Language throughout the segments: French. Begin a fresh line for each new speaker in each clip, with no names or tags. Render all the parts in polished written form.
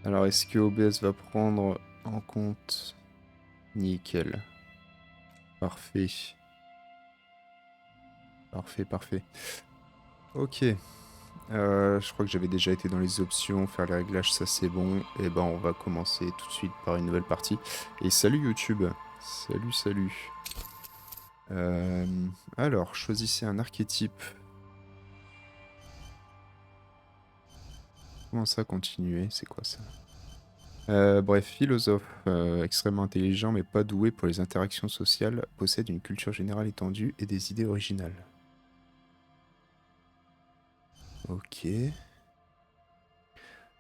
Alors, est-ce que OBS va prendre en compte? Nickel. Parfait. Parfait, parfait. Ok. Je crois que j'avais déjà été dans les options, faire les réglages, ça c'est bon. Et ben, on va commencer tout de suite par une nouvelle partie. Et salut YouTube. Salut, salut. Alors, choisissez un archétype. Comment ça, continuer? C'est quoi ça? Bref, philosophe, extrêmement intelligent mais pas doué pour les interactions sociales, possède une culture générale étendue et des idées originales. Ok.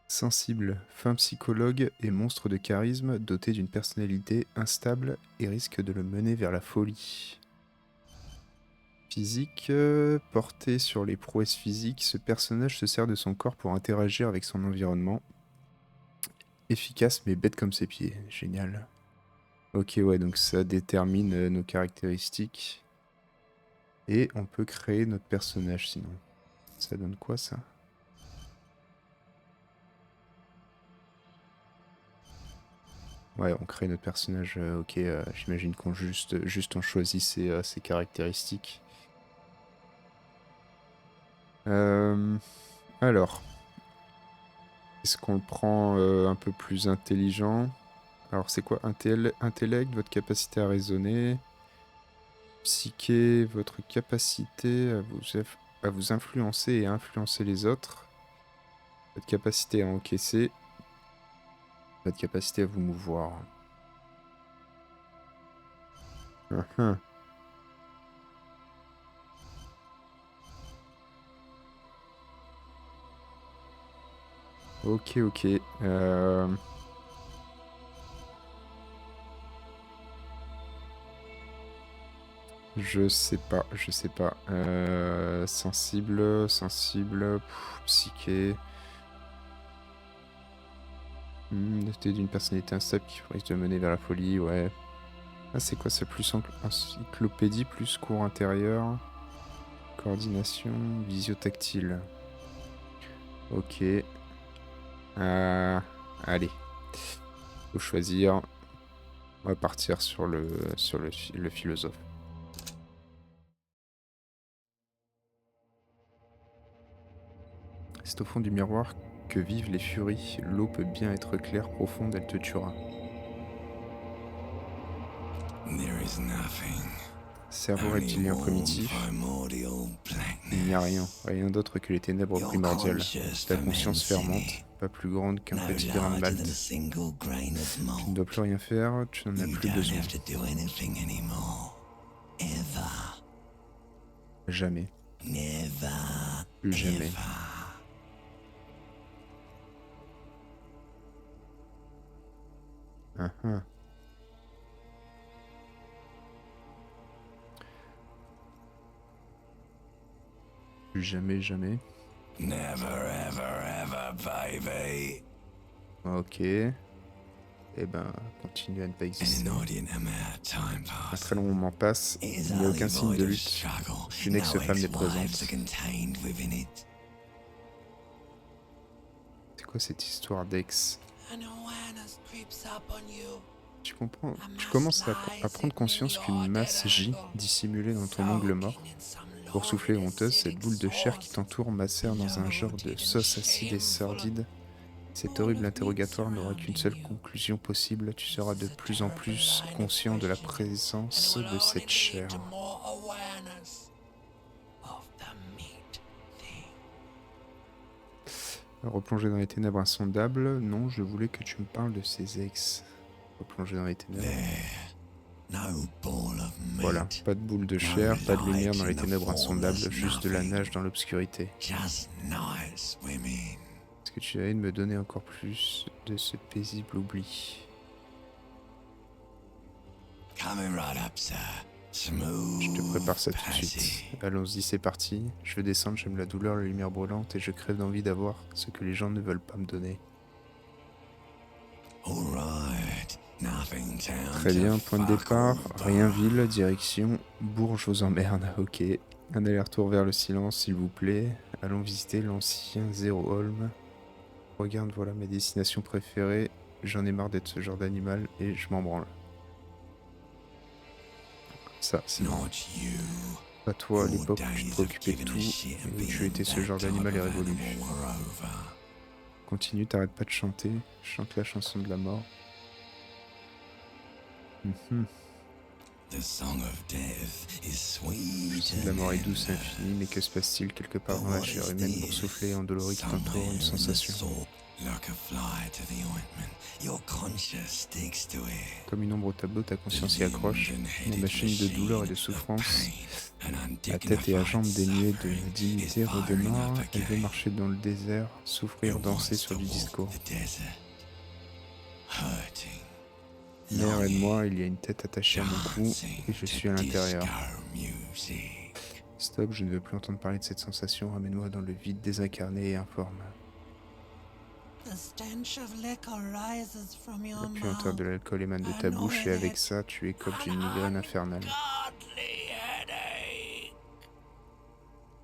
Sensible, fin psychologue et monstre de charisme, doté d'une personnalité instable et risque de le mener vers la folie. Physique, porté sur les prouesses physiques, ce personnage se sert de son corps pour interagir avec son environnement. Efficace mais bête comme ses pieds, génial. Ok, ouais, donc ça détermine nos caractéristiques. Et on peut créer notre personnage sinon. Ça donne quoi ça? Ouais, on crée notre personnage, ok, j'imagine qu'on juste on choisit ses caractéristiques. Alors, est-ce qu'on le prend un peu plus intelligent? Alors c'est quoi? Intellect, votre capacité à raisonner. Psyché, votre capacité à vous influencer et à influencer les autres. Votre capacité à encaisser. Votre capacité à vous mouvoir. Uhum. Ok, ok. Je sais pas, je sais pas. Sensible, psyché. Doté d'une personnalité instable qui risque de mener vers la folie, ouais. Ah, c'est quoi ça? Plus encyclopédie, plus cours intérieur, coordination, visio-tactile. Ok. Allez. Faut choisir. On va partir sur le philosophe. C'est au fond du miroir que vivent les furies. L'eau peut bien être claire, profonde, elle te tuera. Cerveau reptilien primitif. Il n'y a rien, rien d'autre que les ténèbres primordiales. Ta conscience fermente, pas plus grande qu'un petit grain de malt. Tu ne dois plus rien faire, tu n'en as plus besoin. Jamais. Plus jamais. Ah, ah. Plus jamais, jamais. Ok. Eh ben, continue à ne pas exister. Un très long moment passe, il n'y a aucun signe de lutte. Aucune ex-femme n'est présente. C'est quoi cette histoire d'ex? Tu commences à prendre conscience qu'une masse gît, dissimulée dans ton ongle mort. Boursouflée et honteuse, cette boule de chair qui t'entoure macère dans un genre de sauce acide et sordide. Cet horrible interrogatoire n'aura qu'une seule conclusion possible, tu seras de plus en plus conscient de la présence de cette chair. Replonger dans les ténèbres insondables, non, je voulais que tu me parles de ces ex. Replonger dans les ténèbres. Voilà, pas de boule de chair, pas de lumière dans les ténèbres insondables, juste de la nage dans l'obscurité. Est-ce que tu as envie de me donner encore plus de ce paisible oubli? Je te prépare ça tout de suite. Allons-y, c'est parti. Je veux descendre, j'aime la douleur, la lumière brûlante et je crève d'envie d'avoir ce que les gens ne veulent pas me donner. Très bien, point de départ, rien ville, direction Bourges aux emmerdes, ok. Un aller-retour vers le silence, s'il vous plaît. Allons visiter l'ancien Zero Holm. Regarde, voilà mes destinations préférées. J'en ai marre d'être ce genre d'animal et je m'en branle. Ça, c'est marrant.
Not you.
Pas toi, à
Your
l'époque où tu te
days of
préoccupais de
giving a
tout
shit and
et où tu
being
étais ce
that
genre
type
d'animal est
of
révolu.
animal were over.
Continue, t'arrêtes pas de chanter. Chante la chanson de la mort.
The song of death is
Je sais
sweeter
que la mort est
than
douce et infinie, mais que se passe-t-il quelque part
But
dans la
what
chair
is
humaine boursouflée et
this?
endolorie qui t'entoure,
Somewhere
une
in the
sensation?
soul, like a fly to the ointment, your conscience sticks to it.
Comme une ombre au tableau, ta
The
conscience y
limbed
accroche.
and
Une
headed
machine de douleur et de
machine of
souffrance.
pain and
À tête et à
undignified
jambes dénuées de
suffering is
dignité
firing up
redémarre. Elle veut
again.
marcher dans le désert, souffrir,
It
danser
wants
sur
to
du
walk
discours.
the desert, hurting,
Mère,
longing,
aide-moi, il y a une tête attachée à mon cou
dancing
et je
to
suis à l'intérieur.
disco music.
Stop, je ne veux plus entendre parler de cette sensation. Ramène-moi dans le vide désincarné et informe.
The stench of liquor rises from
La
your
puanteur
mouth.
de l'alcool émane de ta
And
bouche et
with
avec
it,
ça, tu écopes d'une
an
migraine infernale.
ungodly headache.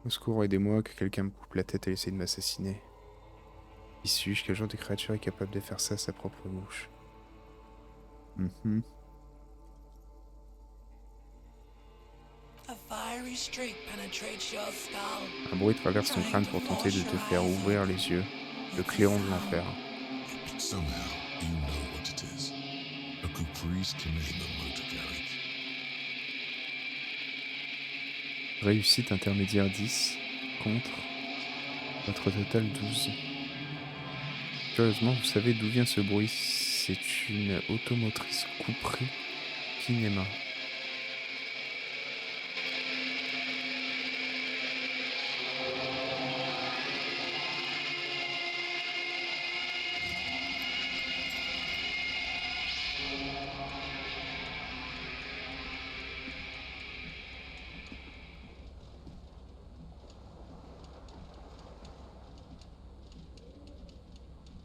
Au secours, aidez-moi, que quelqu'un me coupe la tête et essaie de m'assassiner. Qui suis-je? Quel genre de créature est capable de faire ça à sa propre bouche?
A fiery streak penetrates your skull.
Un bruit traverse ton crâne pour tenter de te faire ouvrir les yeux. Le clairon de l'enfer.
Somehow, you know what it is. A Caprice Canadian motor garage.
Réussite intermédiaire 10. Contre. Votre total 12. Curieusement, vous savez d'où vient ce bruit? C'est une automotrice couperie Kinema.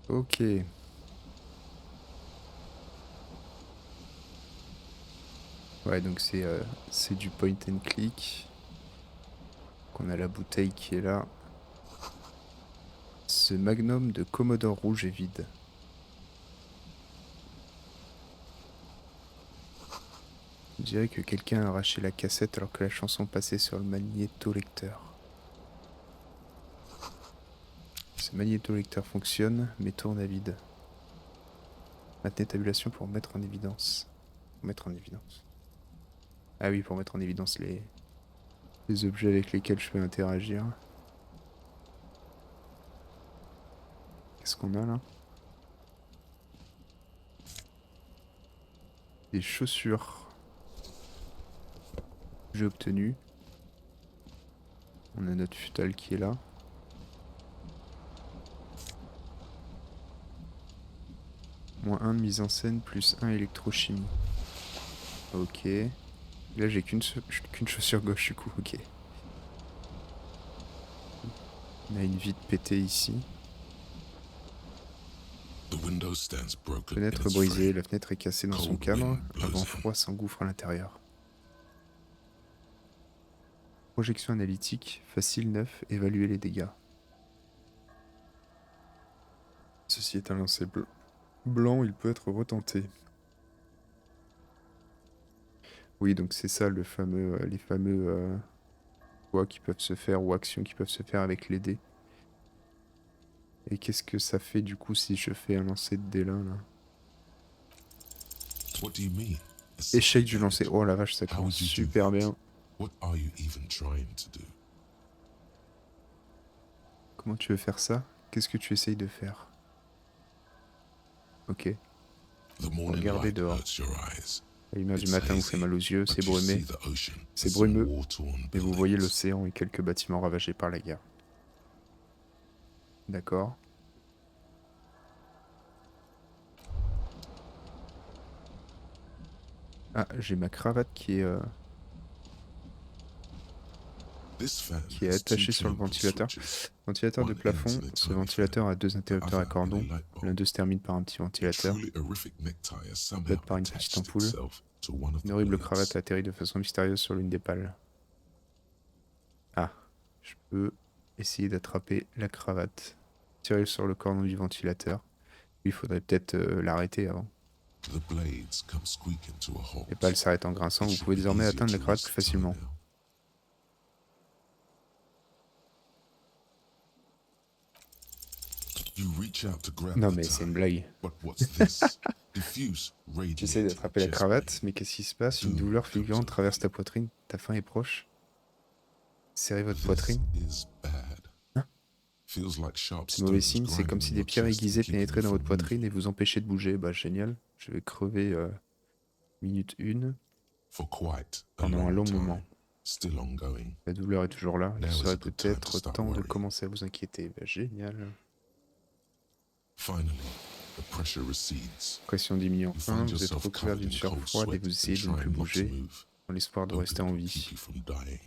Ok. Ouais, donc c'est du point and click. On a la bouteille qui est là. Ce magnum de Commodore rouge est vide. On dirait que quelqu'un a arraché la cassette alors que la chanson passait sur le magnétolecteur. Ce magnétolecteur fonctionne, mais tourne à vide. Maintenez tabulation pour mettre en évidence. Ah oui, pour mettre en évidence les objets avec lesquels je peux interagir. Qu'est-ce qu'on a là? Des chaussures. J'ai obtenu. On a notre futal qui est là. Moins 1 de mise en scène, plus 1 électrochimie. Ok. Là j'ai qu'une chaussure gauche du coup, ok. On a une vitre pétée ici. Fenêtre brisée, la fenêtre est cassée dans son cadre. Un vent froid s'engouffre à l'intérieur. Projection analytique, facile 9, évaluer les dégâts. Ceci est un lancer blanc, il peut être retenté. Oui, donc c'est ça les fameux choix qui peuvent se faire ou actions qui peuvent se faire avec les dés. Et qu'est-ce que ça fait du coup si je fais un lancer de dés là? Échec du lancer. Oh la vache, ça commence super bien. Comment tu veux faire ça? Qu'est-ce que tu essayes de faire? Ok. Regardez dehors. La lumière du matin vous fait mal aux yeux, c'est brumé. C'est brumeux. Et vous voyez l'océan et quelques bâtiments ravagés par la guerre. D'accord. Ah, j'ai ma cravate qui est attaché sur le ventilateur. Ventilateur de plafond, ce ventilateur a deux interrupteurs à cordon. L'un d'eux se termine par un petit ventilateur, l'autre par une petite ampoule. Une horrible cravate a atterri de façon mystérieuse sur l'une des pales. Ah, je peux essayer d'attraper la cravate. Tirez sur le cordon du ventilateur. Il faudrait peut-être l'arrêter avant.
The blades come squeaking to a halt.
Et pas elle s'arrête en grinçant.
It
Vous
should
pouvez
be
désormais
easier
atteindre la
to
cravate plus
reach the tie
facilement.
now. You reach out to grab
Non
the
mais c'est une
tie,
blague.
but what's this? Diffuse,
J'essaie
radiating
d'attraper la
chest
cravate,
pain.
mais qu'est-ce qui se passe? Une
Doom
douleur
comes
fulgurante
over
traverse
you.
ta poitrine. Ta fin est proche. Serrez votre
This
poitrine.
is bad.
Hein?
Feels like sharp
C'est mauvais
stones
signe, c'est comme
grinding
si
on
des
your
pierres
chest and
aiguisées
keeping
pénétraient
you
dans votre
from
poitrine et
moving.
vous empêchaient de bouger. Bah génial. Je vais crever minute 1
For quite a
pendant un long
long
moment.
time, still ongoing.
La douleur est toujours là. Il
Now is
serait
a good time to
peut-être
start
temps de
worrying.
commencer à vous inquiéter. Bah génial.
Finally, the pressure recedes.
Pression diminue
You
enfin.
find
Vous êtes
yourself
recouvert
covered
d'une
in
sueur
cold
froide et
sweat
vous
and
essayez de ne plus
trying not to
bouger
move.
dans l'espoir de
Hoping
rester
it
en
will
vie.
keep you from dying.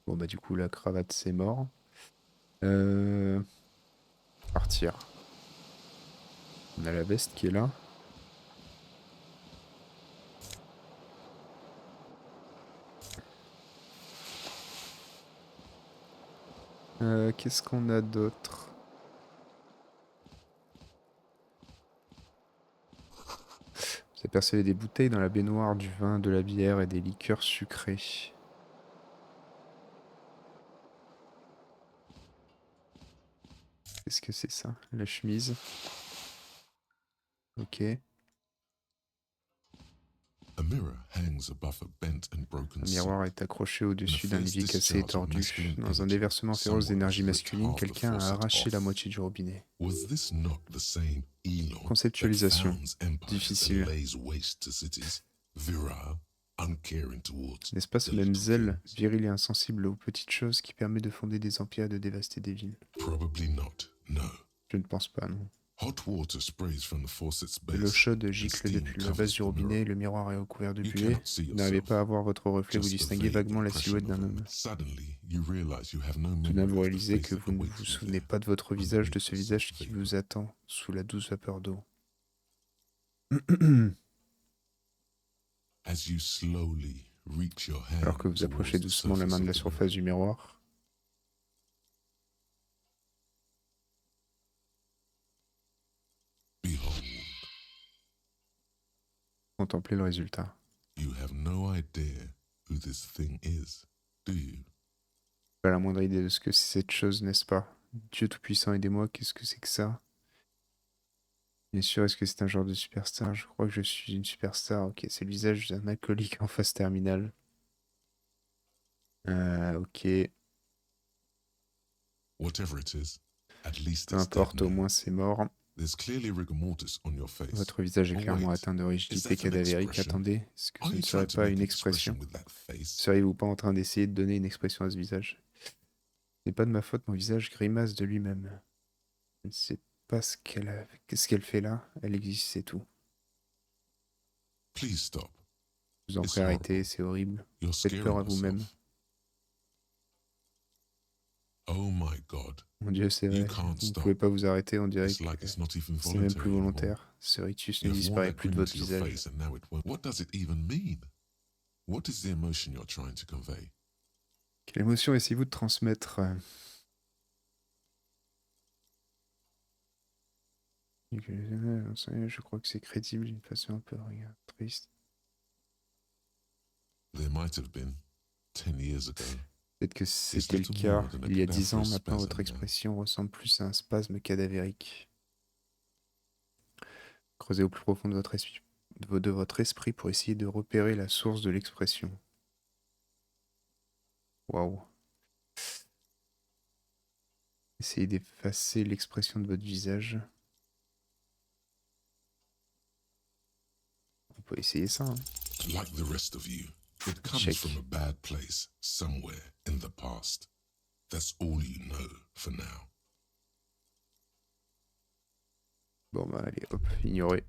Bon bah du coup la cravate c'est mort. Partir. On a la veste qui est là. Qu'est-ce qu'on a d'autre? Vous apercevez des bouteilles dans la baignoire, du vin, de la bière et des liqueurs sucrées. Qu'est-ce que c'est ça? La chemise. Ok.
A mirror hangs above a bent and broken
Un
sink.
miroir est accroché au-dessus d'un
fierce
évier cassé et
discharge of
tordu.
masculine
Dans un
energy,
déversement féroce
someone has
d'énergie
ripped
masculine,
half the
quelqu'un a
faucet
arraché la
off.
moitié du robinet.
Was this not the same Elon that
Conceptualisation.
founds empires
Difficile.
and lays waste to cities? Virile, uncaring towards
N'est-ce pas ce
the
même
little
zèle,
things?
viril et insensible aux petites choses, qui permet de fonder des empires et de dévaster des villes?
Probably not, no.
Je ne pense pas, non.
Hot water sprays from the faucet's
De l'eau
base.
chaude
and
gicle
steam
depuis la
covers
base du
the mirror.
robinet, le miroir est recouvert de
You
buée.
cannot see
Vous n'arrivez
yourself,
pas à voir votre reflet, vous
just the
distinguez
vague
vaguement la
impression
silhouette
of
d'un
him.
homme.
Suddenly, you realize you have no
Tout d'un
memory
vous
of the
réalisez
face
que
that
vous ne vous
awaits you
souvenez
there.
pas de votre visage, de ce
underneath the
visage
soft
qui
vapor.
vous attend sous la douce vapeur d'eau.
As you slowly reach your hand
Alors que vous approchez
towards the
doucement la
surface
main de
of
la
the
surface du miroir,
mirror, behold,
contemplez le résultat.
you have no idea who this thing is, do you?
Pas la moindre idée de ce que c'est cette chose, n'est-ce pas? Dieu Tout-Puissant, aidez-moi, qu'est-ce que c'est que ça? Bien sûr, est-ce que c'est un genre de superstar? Je crois que je suis une superstar. Ok, c'est le visage d'un alcoolique en phase terminale. Ok,
Whatever it is, at least
peu
it's dead
importe, au
now.
moins c'est mort.
There's clearly rigor mortis on your face.
Votre visage est
Oh,
clairement
wait.
atteint de
Is
rigidité
that an
cadavérique.
expression?
Attendez, est-ce que
Are
ce
you
ne serait
trying to
pas
make
une
an
expression?
expression with that face?
Seriez-vous pas en train d'essayer de donner une expression à ce visage? Ce n'est pas de ma faute, mon visage grimace de lui-même. Je ne sais pas ce qu'elle a... Qu'est-ce qu'elle fait là? Elle existe, c'est tout.
Please stop.
Je vous en
It's
prie, arrêtez,
horrible.
c'est horrible.
You're
Faites peur à
scaring
vous-même.
yourself. Oh my God.
Mon Dieu, c'est
You
vrai.
can't
Vous ne
stop.
pouvez pas vous arrêter, on dirait
It's
que
like it's not even
c'est même plus
voluntary anymore.
volontaire. Ce rictus ne
You have worn
disparaît
that
plus de
grin
votre
to your
visage.
face and now it won't. What does it even mean? What is the emotion you're trying to convey?
Quelle émotion essayez-vous de transmettre? Je crois que c'est crédible d'une façon un peu triste.
There might have been 10 years ago.
Peut-être que c'était le
little
cas
more than a
il y a 10 ans.
cadaverous
Maintenant, votre
spasm now.
expression ressemble plus à un spasme cadavérique. Creusez au plus profond de votre esprit pour essayer de repérer la source de l'expression. Waouh. Essayez d'effacer l'expression de votre visage. On peut essayer ça, hein.
Like the rest of you, it comes
Check.
from a bad place somewhere in the past. That's all you know for now.
Bon bah allez, hop, ignorer.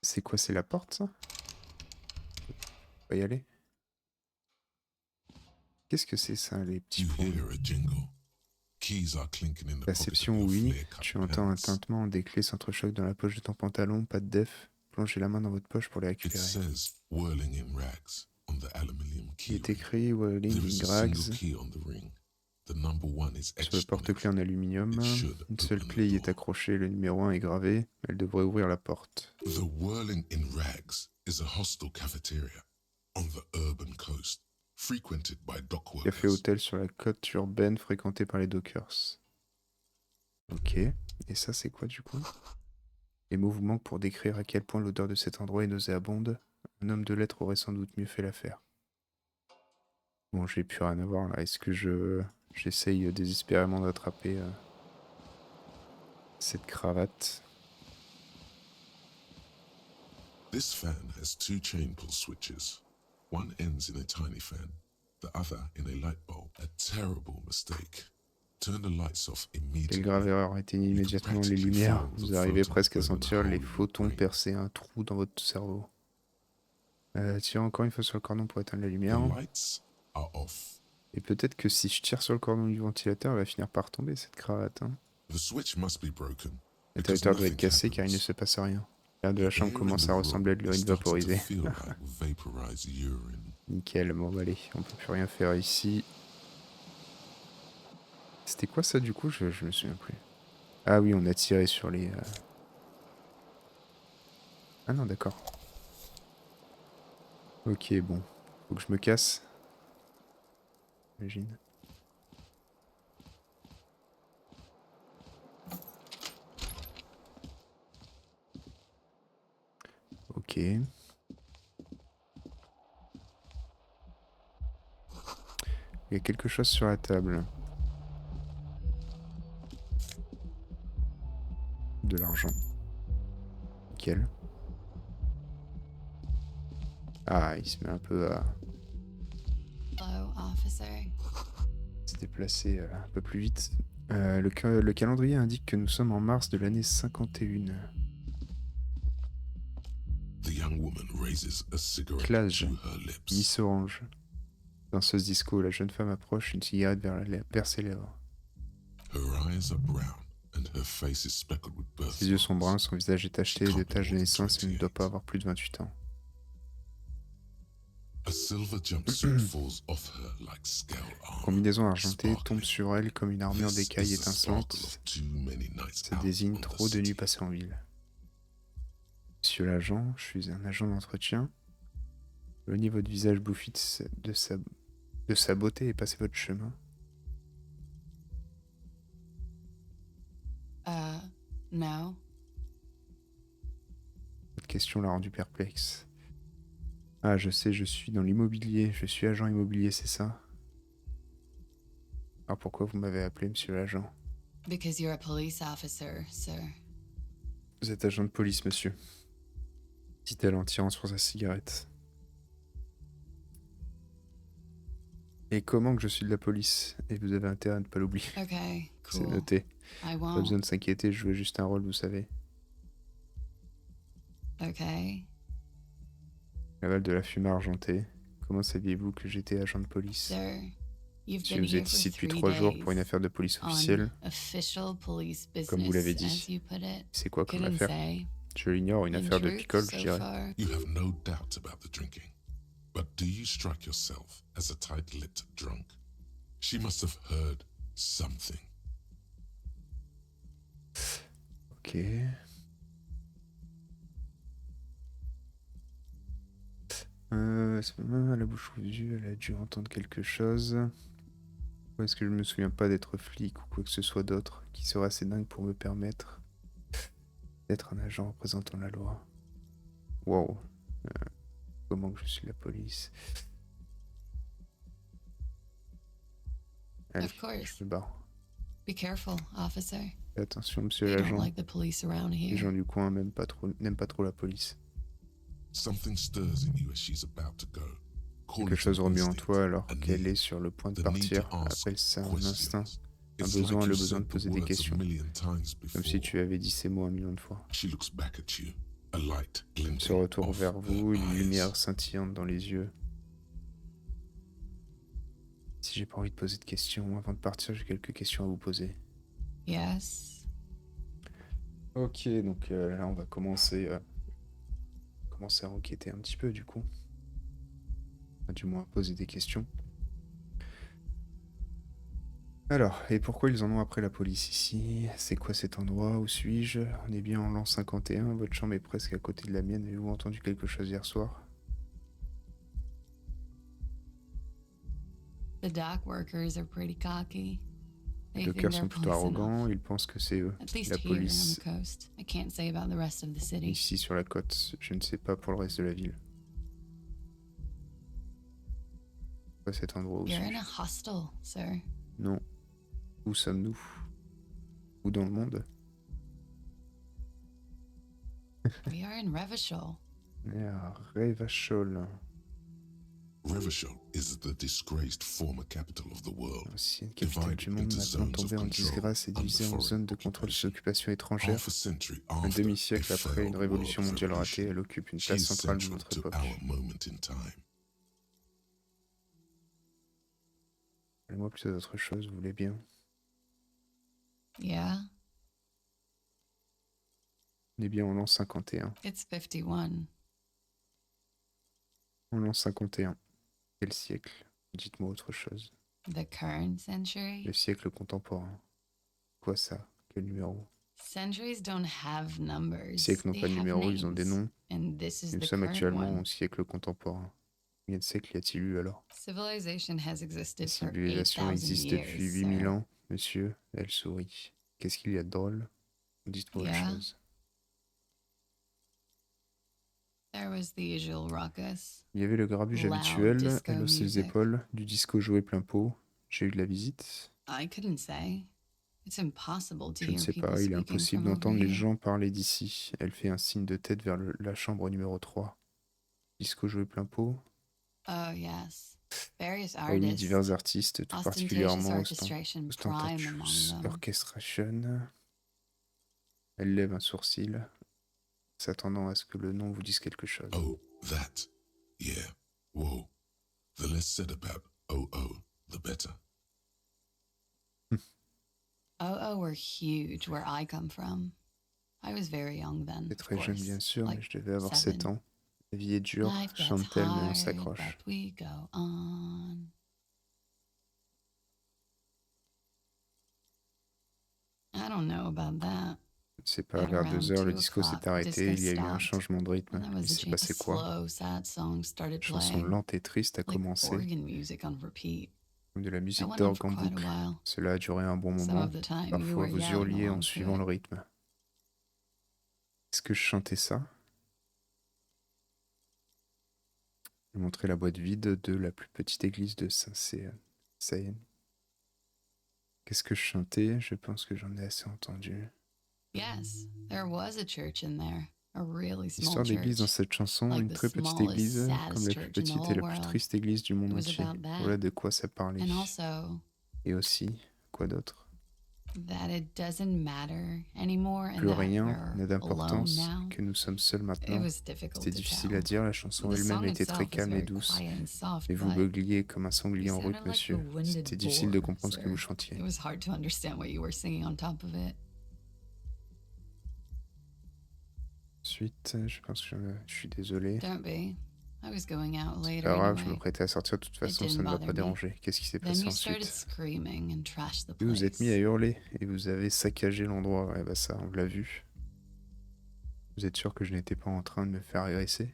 C'est quoi, c'est la porte ça? On va y aller. Qu'est-ce que c'est ça, les petits
You
points?
hear a jingle. Keys are clinking in the pocket of
Perception,
your
oui.
flare-cut
Tu entends un
pants.
tintement, des clés s'entrechoquent dans la poche de ton pantalon, pas de def. plongez la main dans votre poche pour les
It
récupérer.
says whirling in rags on the aluminium
Il est
keyring.
écrit Whirling
There is
in
a
Rags
single key on the ring. The number 1 is
sur le
etched on it.
porte-clés en aluminium.
It should
Une seule
open the
clé y est
door.
accrochée, le numéro 1 est gravé. Elle devrait ouvrir la porte.
The whirling in rags is a hostel cafeteria on the urban coast, frequented by dock workers.
Café-hôtel sur la côte urbaine fréquentée par les dockers. Ok. Et ça, c'est quoi du coup? Les mots vous manquent pour décrire à quel point l'odeur de cet endroit est nauséabonde. Un homme de lettres aurait sans doute mieux fait l'affaire. Bon, j'ai plus rien à voir là. Est-ce que j'essaye désespérément d'attraper cette cravate?
This fan has 2 chain pull switches. One ends in a tiny fan, the other in a light bulb. A terrible mistake. Turn the lights off
Quelle
immediately.
grave erreur, éteignez immédiatement les lumières. Vous arrivez presque à sentir les photons percer un trou dans votre cerveau. Tirez encore une fois sur le cordon pour éteindre la
The
lumière.
lights are off.
Et peut-être que si je tire sur le cordon du ventilateur, elle va finir par tomber cette cravate. Hein.
The switch must be broken.
L'interrupteur doit être cassé car il ne se passe rien. L'air de la chambre commence à ressembler à de l'urine vaporisée. Nickel, bon bah allez, on peut plus rien faire ici. C'était quoi ça du coup? Je me souviens plus. Ah oui, on a tiré sur les... Ah non, d'accord. Ok, bon. Faut que je me casse. J'imagine. Ok. Il y a quelque chose sur la table. De l'argent. Nickel. Ah, il se met un peu à
Hello, officer.
se déplacer un peu plus vite. Le calendrier indique que nous sommes en mars de l'année 51.
The young woman raises a cigarette
Clage.
to her lips.
Miss Orange. Danseuse disco, la jeune femme approche, une cigarette vers ses lèvres.
Her eyes are brown and her face is speckled with birth
Ses yeux sont bruns,
marks.
son visage est taché de taches de naissance et il ne doit pas avoir plus de 28 ans.
A silver jumpsuit falls off her like scale armor.
Combinaison argentée
Sparkling.
tombe sur elle comme une armure
This
d'écailles
is the sparkle
étincelantes.
of too many nights
Ça
out
désigne
on the
trop de nuits
city.
passées en ville. Monsieur l'agent, je suis un agent d'entretien. Éloignez votre visage bouffi de sa beauté et passez votre chemin.
No.
Cette question l'a rendu perplexe. Ah, je sais, je suis dans l'immobilier. Je suis agent immobilier, c'est ça? Alors pourquoi vous m'avez appelé, monsieur l'agent?
Because you're a police officer, sir.
Vous êtes agent de police, monsieur. Dit-elle en tirant sur sa cigarette. Et comment que je suis de la police? Et vous avez intérêt à ne pas l'oublier.
Okay,
C'est
cool.
noté.
I
Pas
won't.
besoin de s'inquiéter, je jouais juste un rôle, vous savez.
Okay.
L'aval de la fumée argentée. Comment saviez-vous que j'étais agent de police?
Sir, you've
Si
been
vous
here
êtes
for
ici depuis
3
3 jours
days
pour une affaire de police
on
officielle,
official police
comme vous l'avez
business, as
dit.
you put it.
C'est quoi comme
Couldn't
affaire?
say.
Je l'ignore, une
In
affaire de
truth,
picole,
so
je dirais.
far,
You have no doubt about the drinking. But do you strike yourself as a tight-lipped drunk? She must have heard something.
Ok. À la bouche cousue, elle a dû entendre quelque chose. Ou est-ce que je me souviens pas d'être flic ou quoi que ce soit d'autre qui serait assez dingue pour me permettre d'être un agent représentant la loi? Wow. Comment que je suis la police? Allez,
Of course.
je me barre.
Be careful, officer.
Faites attention, monsieur
They don't
l'agent.
like the police around
Les
here.
gens du coin n'aiment pas trop la police.
Something stirs in you as she's about to go. Call
Quelque
it
chose
an
remue en
instinct,
toi alors
a
qu'elle
need,
est sur le point de
the need to
partir.
ask
Appelle ça un
questions.
instinct. Un
It's
besoin,
like
le
you've
besoin de
said the
poser des
words a
questions.
million times
Comme si
before.
tu avais dit ces mots 1 million de fois.
She looks back at you, a light glinting
Se retourne
off
vers vous,
her
une
eyes.
lumière scintillante dans les yeux. Si j'ai pas envie de poser de questions, avant de partir, j'ai quelques questions à vous poser.
Yes.
Ok, donc là on va commencer commencer à enquêter un petit peu du coup. Enfin, du moins à poser des questions. Alors, et pourquoi ils en ont après la police ici? C'est quoi cet endroit? Où suis-je? On est bien en l'an 51, votre chambre est presque à côté de la mienne. Avez-vous entendu quelque chose hier soir?
The dock workers are pretty cocky.
Les
They think
dockers
they're
sont plutôt
police
arrogants,
enough.
ils pensent que c'est eux.
At least
La
here on the
police
coast. I can't say about the rest of the city.
ici sur la côte, je ne sais pas pour le reste de la ville. Quoi cet endroit où
You're in
suis-je?
a hostel, sir.
Non. Où sommes-nous? Où dans le monde?
We are in Revachol.
On est à Revachol,
Revachol is the disgraced former capital of the world,
l'ancienne capitale du monde,
into
maintenant
zones of
tombée en
control
disgrâce et
under
divisée en
foreign
zones de contrôle sous
occupation.
occupation étrangère.
Half a century
Un
after
demi-siècle
a
après une
failed
révolution
world
mondiale ratée,
revolution,
elle occupe une
she
place
is
centrale de
central
notre
to
époque.
our moment in time.
Parlez-moi plutôt d'autre chose, vous voulez bien?
Yeah,
On est bien en l'an 51.
it's 51.
En l'an 51. Quel siècle? Dites-moi autre chose.
The current century?
Le siècle contemporain. Quoi ça? Quel numéro?
Centuries don't have numbers.
Les siècles n'ont
They
pas de
have
numéro, ils ont des
names.
noms.
And this is
Nous
the
sommes
current
actuellement
one.
au siècle contemporain. Combien de siècles y a-t-il eu alors?
Civilization has
La
existed for
civilisation
8,000
existe depuis
years,
8000
sir.
ans, monsieur. Elle sourit. Qu'est-ce qu'il y a de drôle? Dites-moi autre
Yeah.
chose.
There was the usual ruckus.
Il y avait le grabuge
Loud
habituel,
disco
elle hausse les
music.
épaules, du disco joué plein pot. J'ai eu de la visite.
I couldn't say. It's impossible to
Je ne
hear
sais
people
pas, il est
speaking
impossible
from over
d'entendre les
here.
gens parler d'ici. Elle fait un signe de tête vers la chambre numéro 3. Disco joué plein pot.
Oh, yes. Various
Ah oui,
artists.
divers artistes, tout
Ostentatious
particulièrement
orchestration prime among
Ostentatious
them.
Orchestration. Elle lève un sourcil, s'attendant à ce que le nom vous dise quelque chose.
Oh, that. Yeah. Whoa. The less said about oh, the better.
Oh, were huge where I come from. I was very young then,
C'est
of
très jeune,
course.
bien sûr, mais
Like
je devais avoir
7.
7 ans. La vie est dure,
Life gets
chante-t-elle, mais on
hard,
s'accroche.
but we go on. I don't know about that.
Je ne sais pas,
At
vers
around
2 heures, le
2
disco s'est
o'clock, the
arrêté, il y a eu
disco
un
stopped.
changement de rythme.
And there
Il
was
s'est passé quoi?
slow, sad song started
Une chanson
playing,
lente et triste a
like
commencé,
organ music on repeat.
comme de la
It
musique
went on
d'orgue
for
en
quite a
boucle.
while.
Cela a duré un bon
Some
moment.
of the time, you
Parfois,
were
vous
yelling
hurliez en
along to
suivant
it.
le rythme. Est-ce que je chantais ça? Je montrais la boîte vide de la plus petite église de Saint-Saëns. Qu'est-ce que je chantais? Je pense que j'en ai assez entendu.
Yes, there was a church in there, a really small
Histoire d'église dans
church.
cette chanson,
Like
une
the
très petite
smallest,
église,
saddest
comme la plus
church in the
petite et
whole
la plus
world.
triste église du monde
It was
entier.
about that.
Voilà de quoi ça parlait.
And also
Et aussi, quoi d'autre?
that it doesn't matter anymore and
Plus
that
rien
we're
n'a
alone
d'importance,
now.
que nous sommes seuls
It
maintenant.
was difficult
C'était
to
difficile
tell.
à dire, la chanson
The
elle-même
song
était très
itself was
calme et
very
douce.
quiet and soft,
Et vous
but
beugliez comme un sanglier
you
en route,
sounded like a
monsieur.
winded
C'était difficile de
boar,
comprendre ce que
sir.
vous chantiez.
It was hard to understand what you were singing on top of it.
Ensuite, je pense que je suis désolé.
Don't be. I was going out
C'est
later
pas grave, je me
anyway.
prêtais à sortir de toute façon, ça
didn't
ne va
bother
pas
me.
déranger. Qu'est-ce qui s'est
Then
passé
you started
ensuite?
screaming and trashed the
Vous vous êtes mis à
place.
hurler et vous avez saccagé l'endroit. Ouais, bah ça, on l'a vu. Vous êtes sûr que je n'étais pas en train de me faire agresser?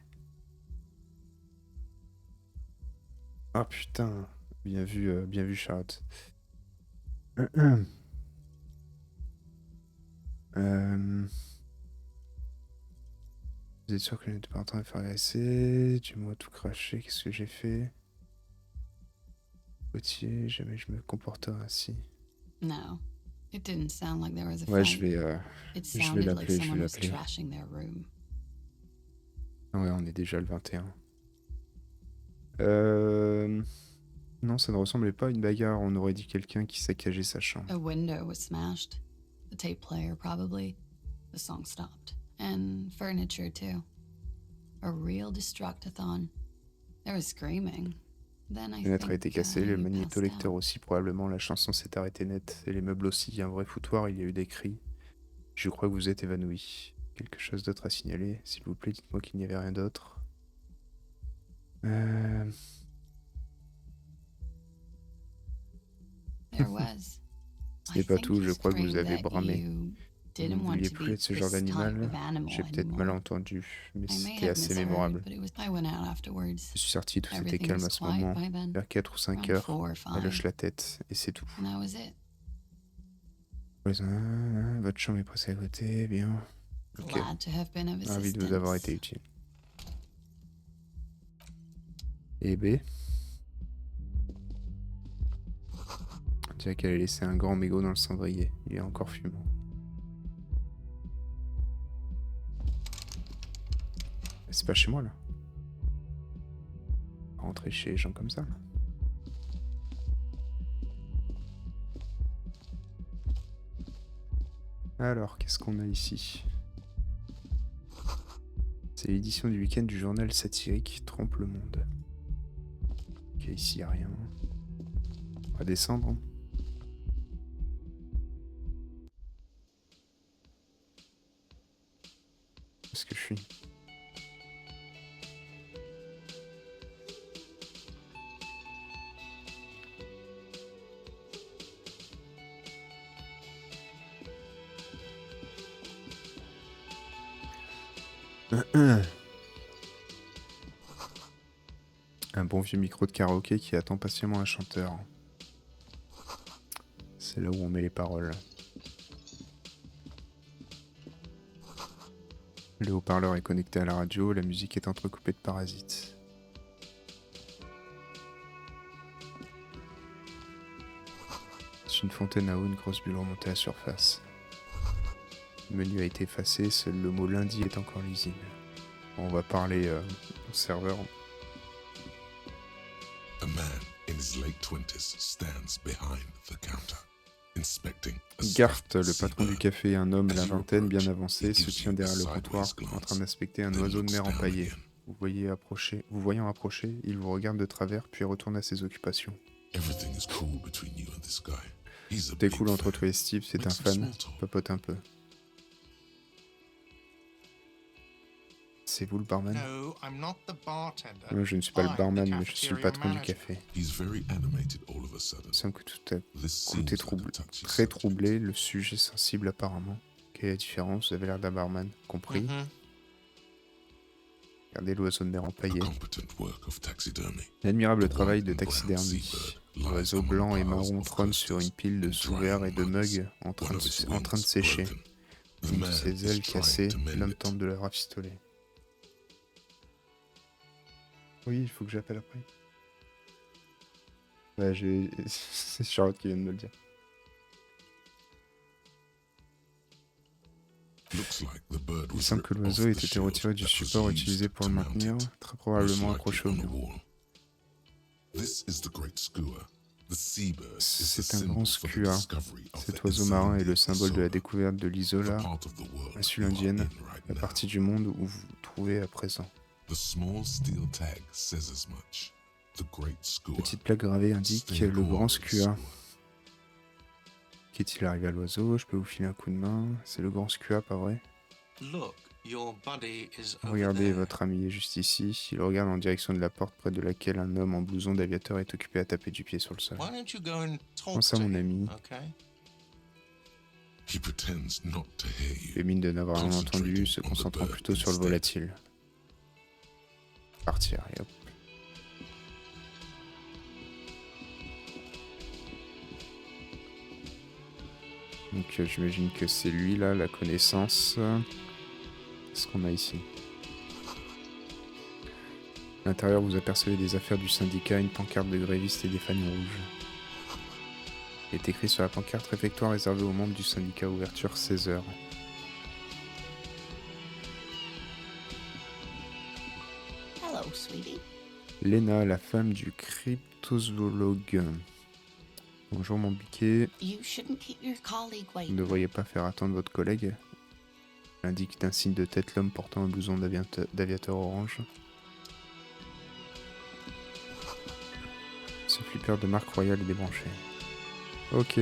Ah putain, bien vu Charlotte. Euh, Vous êtes sûr que je n'étais pas en train de me faire agresser? Dis-moi tout cracher, qu'est-ce que j'ai fait? Potier, jamais je me comporterai ainsi.
No, it didn't sound like there was a
Ouais,
fight. It
je vais
sounded like
l'appeler, je vais
someone was
l'appeler.
trashing their room.
Ouais, on est déjà le 21. Non, ça ne ressemblait pas à une bagarre. On aurait dit quelqu'un qui saccageait sa chambre.
A window was smashed. The tape player, probably. The song stopped. And furniture, too. A real destructathon. There was screaming. Then I
La fenêtre a
think
été cassée, le
you passed
magnétolecteur
out.
aussi probablement. La chanson s'est arrêtée net. Et les meubles aussi. Un vrai foutoir, il y a eu des cris. Je crois que vous êtes évanoui. Quelque chose d'autre à signaler? S'il vous plaît, dites-moi qu'il n'y avait rien d'autre.
There was.
Ce
I
n'est pas
think
tout, je
you
crois que vous
screamed
avez
that
bramé.
you
Vous ne
didn't want
vouliez
to
plus
be
être ce genre
this type
d'animal.
of animal
J'ai peut-être mal
anymore.
entendu, mais
I may
c'était
have
assez
misheard,
mémorable.
but I went out afterwards.
Je suis sorti, tout était
Everything
calme
was
à ce
quiet
moment.
by then.
Vers 4 ou 5
Around
heures,
4 or
elle hoche
5.
la tête, et c'est tout.
And that was it.
Votre chambre est pressée à côté, bien. Ok,
Glad to have been of
ravi de vous avoir été
assistance.
utile. Et B? On dirait qu'elle a laissé un grand mégot dans le cendrier. Il est encore fumant. C'est pas chez moi là. Rentrer chez les gens comme ça. Alors, qu'est-ce qu'on a ici? C'est l'édition du week-end du journal satirique Trompe le Monde. Ok, ici y a rien. On va descendre. Où est-ce que je suis? Un bon vieux micro de karaoké qui attend patiemment un chanteur. C'est là où on met les paroles. Le haut-parleur est connecté à la radio, la musique est entrecoupée de parasites. C'est une fontaine à eau, une grosse bulle remontée à la surface. Le menu a été effacé, seul le mot lundi est encore lisible. On va parler au serveur.
A man in his late 20s stands behind the counter, inspecting a
Gart,
stuffed
le patron du
seabird.
café, un homme, la
As you
vingtaine, bien
approach,
avancé,
he
se
gives
tient
you a
derrière le
sideways
comptoir, en
glance,
train d'inspecter un
then
oiseau de
looks
mer
down
empaillé.
again.
Vous voyant approcher, il vous regarde de travers, puis retourne à ses occupations.
Everything is cool between you and this guy. He's a
Tout est
big
cool entre
fan.
toi et Steve, c'est un
Make some
fan,
small talk.
papote un peu. C'est vous le barman?
No, I'm not the bartender.
Moi, je ne suis pas le
I'm the
barman, mais je suis le
cafeteria
patron du
manager.
café.
He's very animated all of a sudden.
Il semble que tout a
This
tout
seems
est
like a touchy
très
subject.
troublé, le sujet sensible apparemment. Quelle est la différence? Vous avez l'air d'un barman, compris?
Mhm.
Regardez l'oiseau de mer
A
empaillé.
competent work of taxidermy.
L'admirable
The
travail
white
de
and brown
taxidermie.
seabird lies
L'oiseau
among
blanc et
piles
marron
of
trône sur une pile de
and
sous-verres et de
drying
mugs
mugs.
en train
One of its
de
wings
sécher.
broken. The
Une de
man
ses
is
ailes
trying
cassées,
to mend
l'homme
it.
tente de la rafistoler. Oui, il faut que j'appelle après. Ouais, c'est Charlotte qui vient de me le dire.
Looks like the bird
Il
was
semble que
ripped
l'oiseau
off
ait
the
été
shield
retiré du
that was
support
used
utilisé pour
to
le
mount
maintenir,
it,
très
most
probablement
likely
accroché au
on the
mur.
wall. This is the great skua. The seabird is the
C'est un
symbol
grand
for the
skua.
discovery of
Cet
the
oiseau marin est le
Isolde
symbole de la
Isola,
découverte de
the
l'Isola,
part of the world
insules
you are
indiennes,
in right
la
now.
partie du monde où vous vous trouvez à présent.
The small steel tag says as much. The great skua.
Petite plaque gravée indique
Stay
le grand
cool,
skua. Qu'est-il arrivé à l'oiseau? Je peux vous filer un coup de main. C'est le grand skua, pas vrai?
Look, your buddy is over
Regardez,
there.
votre ami est juste ici. Il regarde en direction de la porte près de laquelle un homme en blouson d'aviateur est occupé à taper du pied sur le sol.
Why don't you go and talk
Pense à
to
mon
him,
ami.
okay?
He pretends not to hear
Il
you.
fait mine de n'avoir rien entendu, se concentrant plutôt sur le volatile. Partir, et hop. Donc j'imagine que c'est lui là, la connaissance. Qu'est-ce qu'on a ici? À l'intérieur, vous apercevez des affaires du syndicat, une pancarte de grévistes et des fanions rouges. Il est écrit sur la pancarte: réfectoire réservé aux membres du syndicat, ouverture 16h.
Hello, sweetie.
Lena, la femme du cryptozoologue. Bonjour mon biquet.
You shouldn't keep your colleague
Vous ne
waiting.
devriez pas faire attendre votre collègue. Elle indique d'un signe de tête l'homme portant un blouson d'aviateur orange. Ce flipper de marque Royale est débranché. Ok.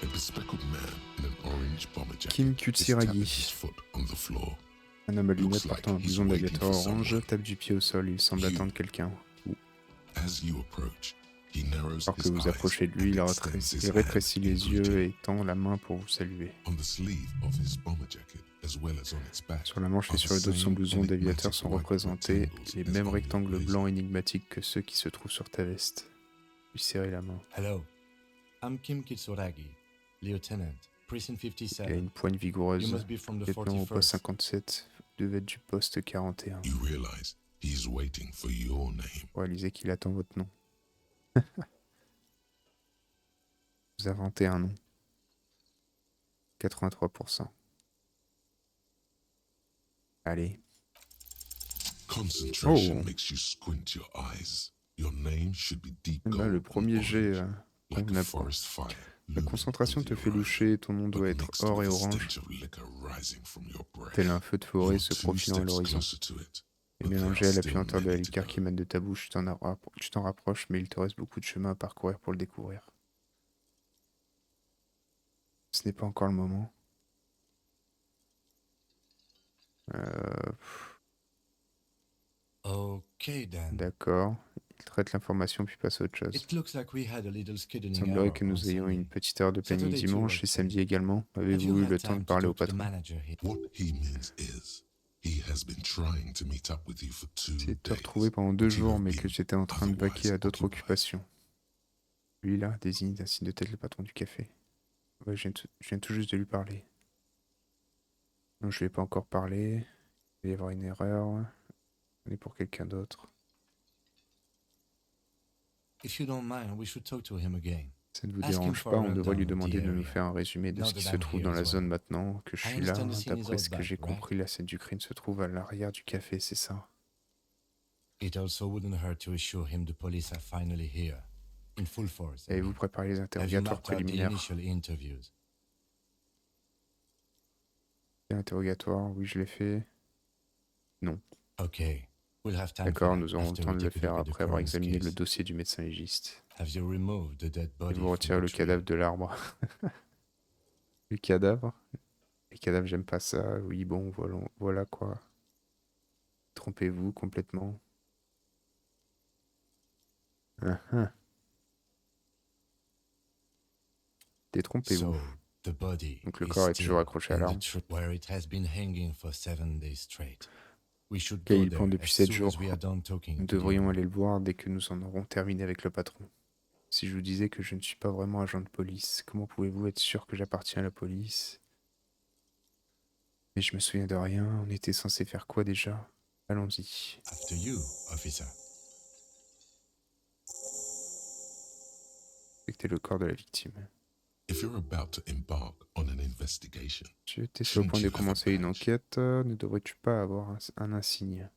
A bespectacled man in an orange bomber jacket
Kim
is tapping
Kutsuragi.
his foot on the floor.
Un homme à lunettes
Looks like
portant un
he's
blouson
waiting
d'aviateur
for
orange
someone.
tape du pied au sol. Il semble
You.
attendre quelqu'un.
As you approach, he narrows
Alors que
his
vous
eyes
approchez de lui,
and
il
extends
rétrécit,
his
il
hand
rétrécit
in
les yeux
greeting.
et tend la main pour vous saluer.
On the sleeve of his bomber jacket, as well as on its back,
Sur la manche et
are
sur le
the
dos de son
same
blouson d'aviateur
enigmatic
sont
white
représentés
rectangles
les
as
mêmes
on your
rectangles
blazer.
blancs énigmatiques que ceux qui se trouvent sur ta veste. Lui serrer la main.
Hello, I'm Kim Kitsuragi, Lieutenant, Precinct
Il a
57.
une poigne
You
vigoureuse.
must be from the
Lieutenant au poste
41st.
57. Vous devez être du poste 41.
You realize he's waiting for your name.
Réalisez qu'il attend votre nom. Vous inventez un nom. 83%. Allez.
Concentration
Oh.
makes you squint your eyes. Your name should be deep
Bah,
gold
le
and
premier jet,
orange,
on
like a
apprend.
forest fire
La
looming
concentration
over
te
the
fait
horizon.
loucher, ton nom
But
doit être
next
or
to
et
the
orange,
stench of liquor rising from your breath,
tel un feu de forêt
you're
se
two
profilant à
steps
l'horizon.
closer to it,
Et
but there
mélangé
are
à la
still
puanteur de la
many to
liqueur
go.
qui émane de ta bouche, tu t'en rapproches, mais il te reste beaucoup de chemin à parcourir pour le découvrir. Ce n'est pas encore le moment.
Okay then.
D'accord. Il traite l'information puis passe à autre chose.
It looks like we had a little
Il
scheduling
semblerait
error
que
on
nous ayons
Sunday.
une petite heure de planning
Saturday too,
dimanche
I'd
et
say.
samedi également.
Have
Avez-vous
you
eu
had
le temps
time
de
to
parler au
talk to the
patron?
manager here?
What he means is, he has been trying to meet up with you for 2
J'ai te
days,
retrouvé pendant 2
but you
jours,
have
mais que
been
j'étais en train de vaquer
otherwise
à d'autres
occupied.
occupations. Lui là désigne d'un signe de tête le patron du café. Ouais, je viens tout juste de lui parler. Non, je lui ai pas encore parlé. Il va y avoir une erreur. On est pour quelqu'un d'autre.
If you don't mind, we should talk to him again.
Ça ne vous
Ask him
dérange
for
pas,
a
on devrait lui
rundown of the
demander de nous
area.
faire un résumé de
Now
ce qui
that
se
I'm
trouve
here
dans
as
la zone
well.
maintenant que je
I
suis là.
understand the scene is
D'après
out
ce que
back,
j'ai
right?
compris, la scène du crime se trouve à l'arrière du café, c'est ça?
It also wouldn't hurt to assure him the police are finally here, in full force. I
Avez-vous
mean.
préparé les
Have you
interrogatoires
mapped out the
préliminaires?
initial interviews?
Interrogatoire, oui, je l'ai fait. Non.
Okay, we'll have time for
D'accord,
that
nous aurons le
after
temps
we
de le
take a
faire
look at the
après avoir
coroner's
examiné le
case.
dossier du médecin légiste.
Have you removed the dead
Et
body
vous
from
retirez
the
le
tree?
cadavre de l'arbre. Le cadavre? Les cadavres, j'aime pas ça. Oui, bon, voilà quoi. Trompez-vous complètement. Ah, ah. Détrompez-vous.
So, the body
Donc le
is
corps est
still
toujours accroché à
in the
l'arbre.
tree where it has been hanging for 7 days straight. We should
Ok,
go
il pend
there
depuis
as
7
soon
jours.
as we are done talking
Nous
to the
devrions
owner.
aller le voir dès que nous en aurons terminé avec le patron. Si je vous disais que je ne suis pas vraiment agent de police, comment pouvez-vous être sûr que j'appartiens à la police? Mais je me souviens de rien, on était censé faire quoi déjà? Allons-y.
After you, officer.
C'était le corps de la victime.
If you're about to embark on an investigation,
Tu étais sur le point de
Shouldn't you have a
commencer une
badge?
enquête, ne devrais-tu pas avoir un insigne?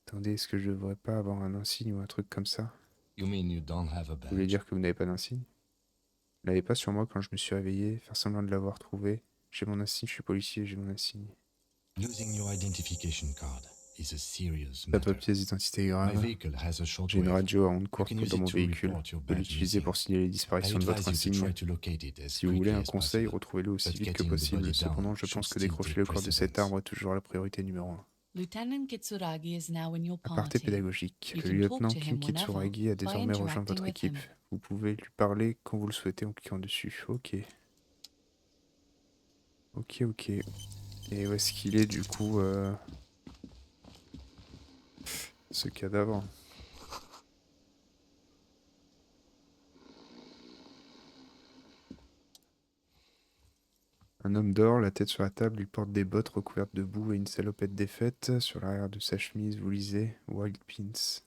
Attendez, est-ce que je devrais pas avoir un insigne ou un truc comme ça?
You mean you don't have a
Vous voulez
badge?
dire que vous n'avez pas d'insigne? Vous l'avez pas sur moi quand je me suis réveillé, faire semblant de l'avoir trouvé. J'ai mon insigne, je suis policier, j'ai mon insigne.
Losing your identification card is a serious
Pas de
matter.
papier d'identité
My
grave.
vehicle has a
J'ai une
shortwave.
radio à ondes
You
courtes
can use
dans
it
mon
to
véhicule.
report your
Vous pouvez
badge
l'utiliser
missing.
pour signaler la
I
disparition de votre
advise you to
insigne.
try to locate it as
Si vous voulez
quickly
un
as
conseil,
possible.
retrouvez-le aussi
But
vite que
getting the
possible.
body
Cependant,
down
je
should
pense que
still
décrocher
take
le corps de cet
precedence.
arbre est toujours la priorité numéro 1.
Lieutenant Kitsuragi is now in your
Aparté
party.
pédagogique.
You
Le
can talk
lieutenant
to
Kim
him whenever
Kitsuragi a
by
désormais rejoint
interacting
votre
with
équipe.
him.
Vous pouvez lui parler quand vous le souhaitez en cliquant dessus. Ok. Ok, ok. Et où est-ce qu'il est du coup ce cadavre? Un homme dort, la tête sur la table, il porte des bottes recouvertes de boue et une salopette défaite. Sur l'arrière de sa chemise, vous lisez Wild Pins.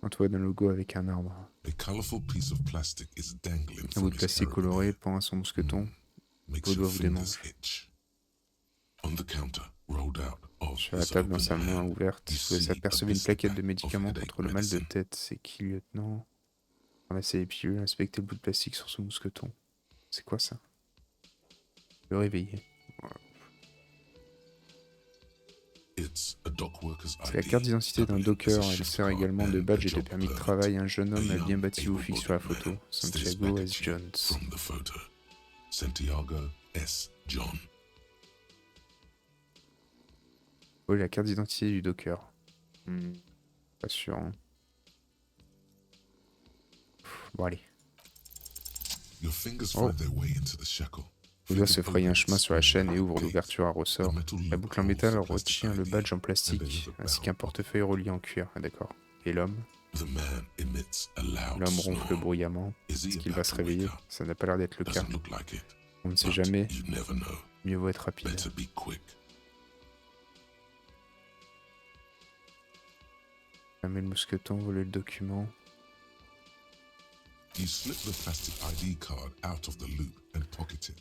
Entouré d'un logo avec un arbre.
a colorful piece of plastic is dangling
Un bout
from
de
his
plastique coloré
carabiner.
pend à son mousqueton.
Makes
Vos
your
doigts vous
fingers
démangent.
itch. On the counter, rolled out of
Sur la
his
table, dans
open
sa main
hand,
ouverte,
you
vous
see
apercevez
a
une plaquette de
blister pack
médicaments
of headache
contre le mal de
medicine.
tête. C'est qui, lieutenant? Ramassez les pilules, inspectez le bout de plastique sur son mousqueton. C'est quoi ça? Le réveiller.
It emits a dock worker's
C'est la
ID,
carte d'identité d'un
doubling as a
docker. Elle
shift
sert
card
également de
and
badge
a
et de
job
permis de
perk.
travail. Un jeune
A
homme bien
young,
bâti ou fixe sur la
able-bodied
photo.
man stares
Santiago
back
S.
at you
Jones.
from the photo. Santiago S. John.
Oui, la carte d'identité du docker. Pas sûr. Hein. Bon, allez.
Your fingers
Oh.
find their way into the shackle.
Le doigt se fraye un chemin sur la chaîne et ouvre l'ouverture à ressort. La boucle en métal retient le badge en plastique, ainsi qu'un portefeuille relié en cuir. Ah, d'accord. Et l'homme? L'homme ronfle bruyamment. Est-ce qu'il va se réveiller? Ça n'a pas l'air d'être le cas. On ne sait jamais. Mieux vaut être rapide. Fermer le mousqueton, voler le document.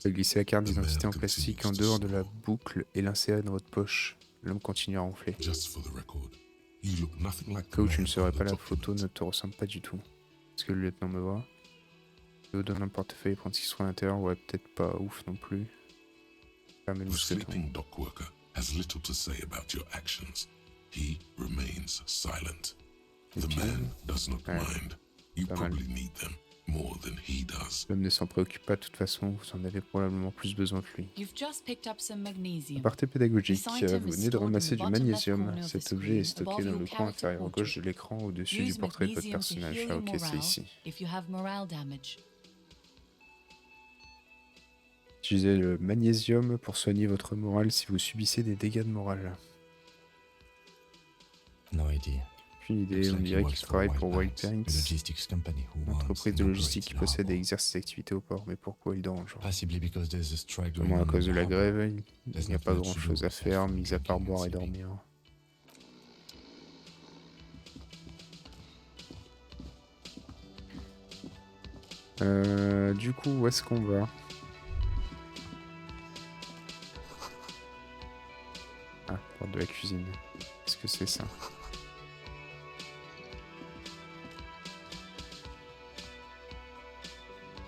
Glissez la carte d'identité en plastique en dehors de la boucle et l'insérer dans votre poche. L'homme continue à ronfler. Au cas où tu ne serais pas, la photo ne te ressemble pas du tout. Est-ce que le lieutenant me voit? Je vous donne un portefeuille et prendre ce qui se trouve à l'intérieur. Ouais, peut-être pas ouf non plus. Fermez le mousqueton. L'homme ne s'en préoccupe pas, de toute façon, vous en avez probablement plus besoin que lui. Aparté pédagogique, vous venez de ramasser du magnésium. Cet objet est stocké dans le coin inférieur gauche de l'écran au-dessus du portrait de votre personnage. Ah ok, c'est ici. Utilisez le magnésium pour soigner votre morale si vous subissez des dégâts de morale. Aucune idée, on dirait qu'il travaille pour White Paints, une entreprise de logistique qui possède et exerce ses activités au port. Mais pourquoi il dort en jour? Sûrement à cause de la grève, il n'y a pas grand chose à faire, mis à part boire et dormir. Du coup, où est-ce qu'on va? Ah, porte de la cuisine. Qu'est-ce que c'est ça?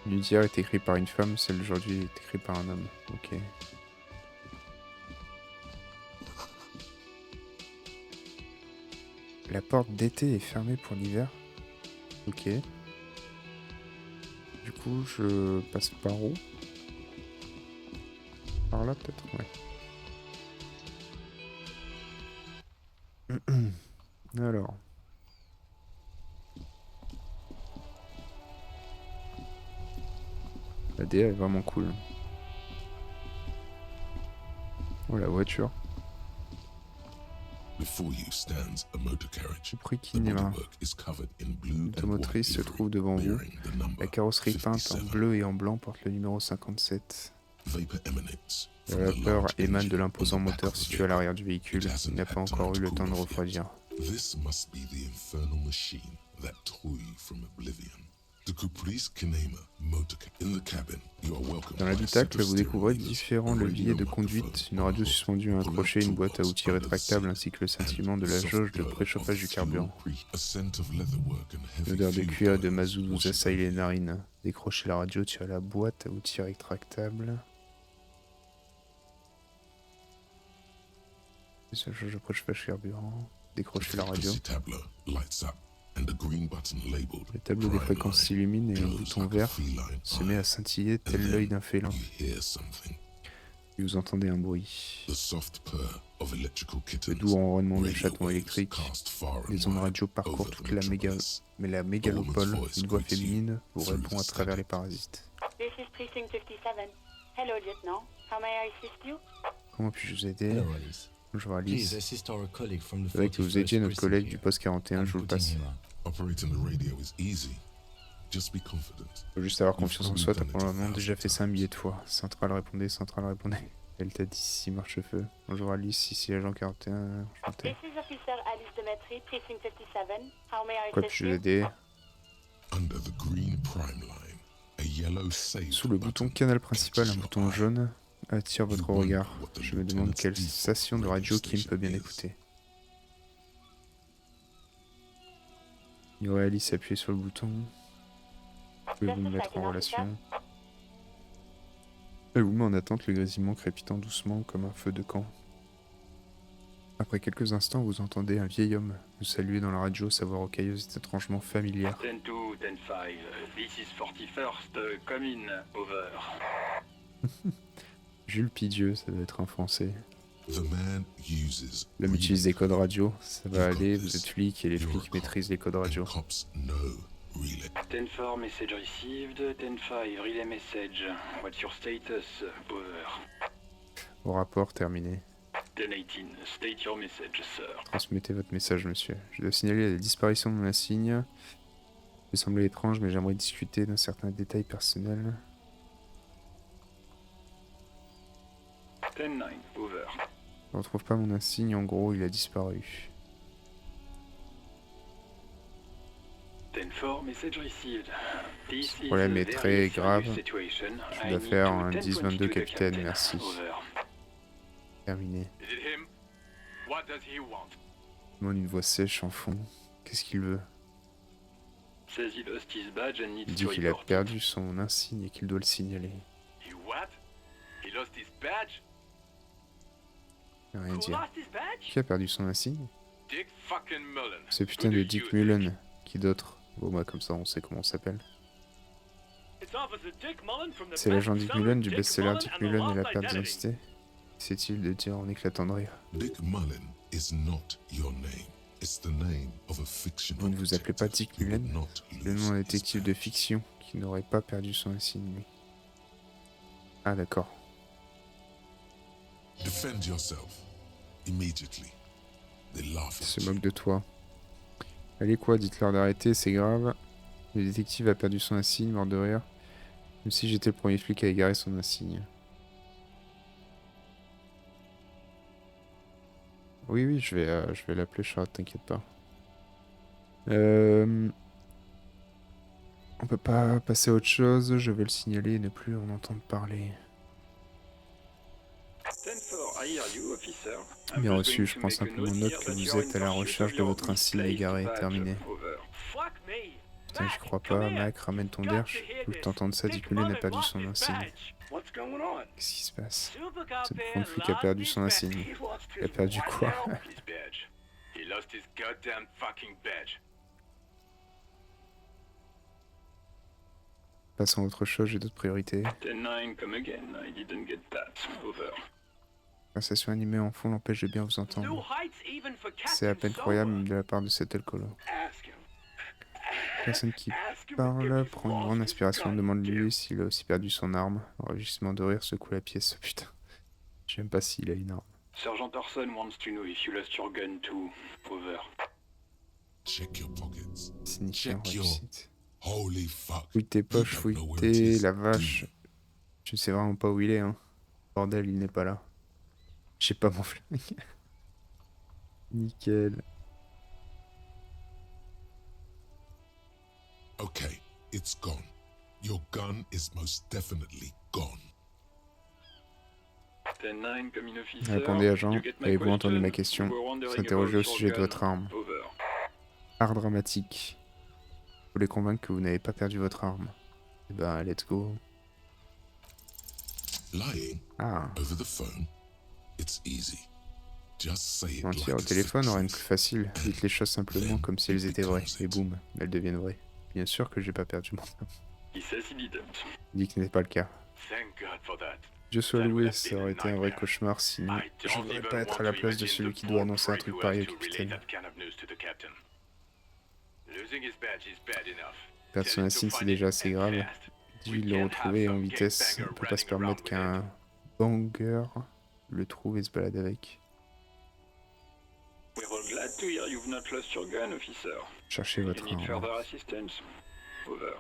Nuit d'hier est écrit par une femme, celle d'aujourd'hui est écrite par un homme. Ok. La porte d'été est fermée pour l'hiver. Ok. Du coup, je passe par où? Par là peut-être? Ouais. Alors. La DA est vraiment cool. Oh la voiture. Prix Kinema. L'automotrice se trouve devant vous. La carrosserie peinte en bleu et en blanc porte le numéro 57. La vapeur émane de l'imposant moteur situé à l'arrière du véhicule. Il n'a pas encore eu le temps de refroidir. Dans l'habitacle, vous découvrez différents leviers de conduite, une radio suspendue à un crochet, une boîte à outils rétractable ainsi que le scintillement de la jauge de préchauffage du carburant. L'odeur de cuir et de mazout vous assaille les narines. Décrochez la radio, tirez la boîte à outils rétractable. La jauge de préchauffage carburant. Décrochez la radio. Le tableau des fréquences s'illumine et un bouton vert se met à scintiller tel l'œil d'un félin. Et vous entendez un bruit. Le doux ronronnement des chatons électriques. Les ondes radio parcourent toute la mégalopole. Une voix féminine vous répond à travers les parasites. Comment puis-je vous aider? Bonjour Alice. C'est vrai que vous étiez notre collègue du poste 41, je vous le passe. Faut juste avoir confiance en soi, t'as probablement déjà fait ça un millier de fois. Centrale répondez, centrale répondez. Elle t'a dit si marche-feu. Bonjour Alice, ici agent 41, enchanté. Quoi puis-je vous aider? Sous le bouton canal principal, un bouton jaune attire votre regard. Je me demande quelle station de radio Kim peut bien écouter. Ignorez Alice, appuyez sur le bouton. Pouvez-vous me mettre en relation? Elle vous met en attente, le grésillement crépitant doucement comme un feu de camp. Après quelques instants, vous entendez un vieil homme vous saluer dans la radio, sa voix rocailleuse est étrangement familière.
10-2, 10-5, this is 41st, come in, over.
Jules Pidieu, ça doit être un français.
The man uses
L'homme utilise des codes radio, ça va
You've got
aller,
this.
vous êtes flic et les
You're a
flics
cop,
maîtrisent les codes
and
radio.
cops know relay.
10-4, message received, 10-5, relay message. What's your status, over.
Au rapport terminé.
10-18, state your message, sir.
Transmettez votre message, monsieur. Je dois signaler la disparition de mon insigne. Ça peut sembler étrange, mais j'aimerais discuter d'un certain détail personnel.
10-9, over.
Je ne retrouve pas mon insigne, en gros, il a disparu.
10-4, message received. This is
problème
a
est
very
très
serious
grave.
situation.
Je
I
dois
need
faire
to
un
10-22
10-22
the
capitaine,
captain,
merci.
over.
Terminé.
Is it him? What does he want?
Il demande une voix sèche en fond. Qu'est-ce qu'il veut?
Says he lost his badge and
Il
needs
dit
to
qu'il a
report it.
perdu son insigne et qu'il doit le signaler.
He what? He lost his badge?
Il n'a rien
Who
dire.
lost his badge?
Qui a perdu son insigne?
Dick fucking Mullen.
Ce putain
Who
de
do
Dick
you
Mullen.
think?
Qui d'autre? Bon, moi, comme ça, on sait comment on s'appelle.
It's Officer Dick Mullen from the
C'est l'agent Dick
bestseller
Mullen du
Dick
best-seller
Mullen
Dick
and the
Mullen et
Lost
la perte
Identity.
d'identité. C'est-il de dire en éclatant de rire.
Dick Mullen is not your name. It's the name of a fictional
Vous ne vous appelez pas
detective
Dick
who would
Mullen?
not
Le
lose
nom d'un
his
détective de
badge.
fiction qui n'aurait pas perdu son insigne, lui. Ah, d'accord.
Defend yourself immediately. They laugh
Il
at
se
you.
moque de toi. Allez quoi, dites-leur d'arrêter, c'est grave. Le détective a perdu son insigne, mort de rire. Comme si j'étais le premier flic à égarer son insigne. Oui, oui, je vais l'appeler Charlotte, t'inquiète pas. On peut pas passer à autre chose, je vais le signaler et ne plus en entendre parler.
10-4, I hear you, officer.
Bien
I'm
reçu,
just
je
going
pense
to make a
simplement
note
note
here
que
that
vous
you're
êtes à la
in pursuit
recherche
of
de
your
votre insigne
misplaced
égaré,
badge,
terminé.
over.
Fuck me.
Putain, j'y
Mac,
crois
come
pas,
here.
Mac, ramène ton
Got to
derche.
hear
Faut que
this.
t'entendes ça,
Dick
Dick Mullen a
Mullen
perdu
lost
son
his
insigne.
badge.
What's going on?
Qu'est-ce qui se passe?
Super cop
C'est le
here
front flic a
lost
perdu
his
son
badge.
insigne.
He lost
Il a
his
perdu
what
quoi?
now?
His badge. He lost his goddamn fucking badge.
Passons à autre chose, j'ai d'autres priorités.
10-9, come again. I didn't get that. Over.
Conversation animée en fond l'empêche de bien vous
New
entendre.
heights even for
C'est à
Captain
peine croyable
Sober.
même de la part de cet alcoolo.
Ask him.
La personne qui
Ask him if
parle
he's
prend une
lost
grande
his
inspiration,
gun,
demande-lui s'il a aussi perdu son arme. Un rugissement de rire secoue la pièce, putain. Je sais même pas s'il a une arme.
Sergeant Orson wants to know if you lost your gun too. Over.
Check your pockets.
Signifiant
Check your-
réussite.
Holy fuck.
Fouille tes
You
poches,
don't
fouille
know where it
tes...
is,
La
do
vache.
you?
Je ne sais vraiment pas où il est, hein. Bordel, il n'est pas là. J'ai pas mon flingue. Nickel.
Okay, it's gone. Your gun is most definitely gone.
10-9, come in, officer.
Répondez, agent.
You get my
Avez-vous entendu ma
question?
question?
You were wondering
S'interroger au
about your
sujet de
gun.
votre arme.
Over.
Art dramatique. Vous les convaincre que vous n'avez pas perdu votre arme. Eh ben, let's go.
Lying
Ah,
over the phone, it's easy. Just say it
mentir
like
au
it's the
téléphone aurait une
truth.
plus facile. Dites les choses simplement comme si elles étaient vraies. Et boum, elles deviennent vraies. Bien sûr que j'ai pas perdu mon arme.
He says he didn't.
Il dit que ce n'est pas le cas.
Thank God for that.
Dieu soit loué, ça aurait été un vrai cauchemar sinon
I
je
don't
voudrais
even
pas être à
want
la
to
place de
imagine
celui
the
qui doit
poor
annoncer un
prick
truc
who
pareil
has
au
to relay
capitaine.
that kind of news to the captain. Losing his badge is bad enough.
Perdre son
Tell him to
insigne, c'est
find
déjà
it
assez
and
grave.
fast.
Dis-lui de le retrouver en vitesse. On peut pas se permettre qu'un banger le trouve et se balade avec.
We're all glad to hear you've not lost your gun, officer.
Cherchez
You
votre
need
arme.
further assistance. Over.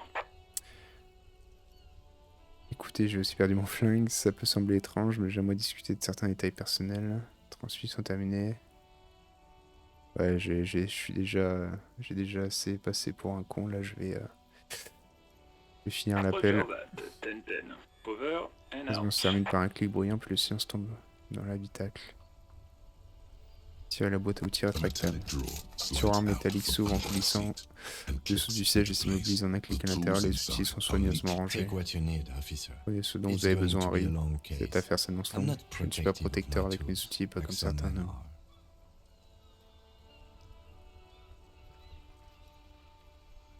Écoutez, j'ai aussi perdu mon flingue, ça peut sembler étrange, mais j'aimerais discuter de certains détails personnels. Transfusions terminées. Ouais, j'ai déjà assez passé pour un con, là je vais finir l'appel.
Roger that. 10-10. Over and
On
out.
se termine par un clic bruyant, puis le silence tombe dans l'habitacle. Tirez la boîte à outils
A
rétractable.
metallic drawer slides
Sur arme
out
métallique
from
s'ouvre en
under the
coulissant.
seat and
Dessous
clips
du siège et
into
s'immobilise
place.
en un clic à
The
l'intérieur,
tools
les outils
inside
sont
are
soigneusement
neat.
rangés.
Take what you need, officer.
Voyez ce dont
It's
vous avez
going
besoin,
to be a
Harry.
long
Cette
case.
affaire s'annonce
I'm
longue.
not
Je ne suis pas
protective of
protecteur
my
avec mes
tools,
outils, pas
like
comme
some
certains
men
hommes.
are.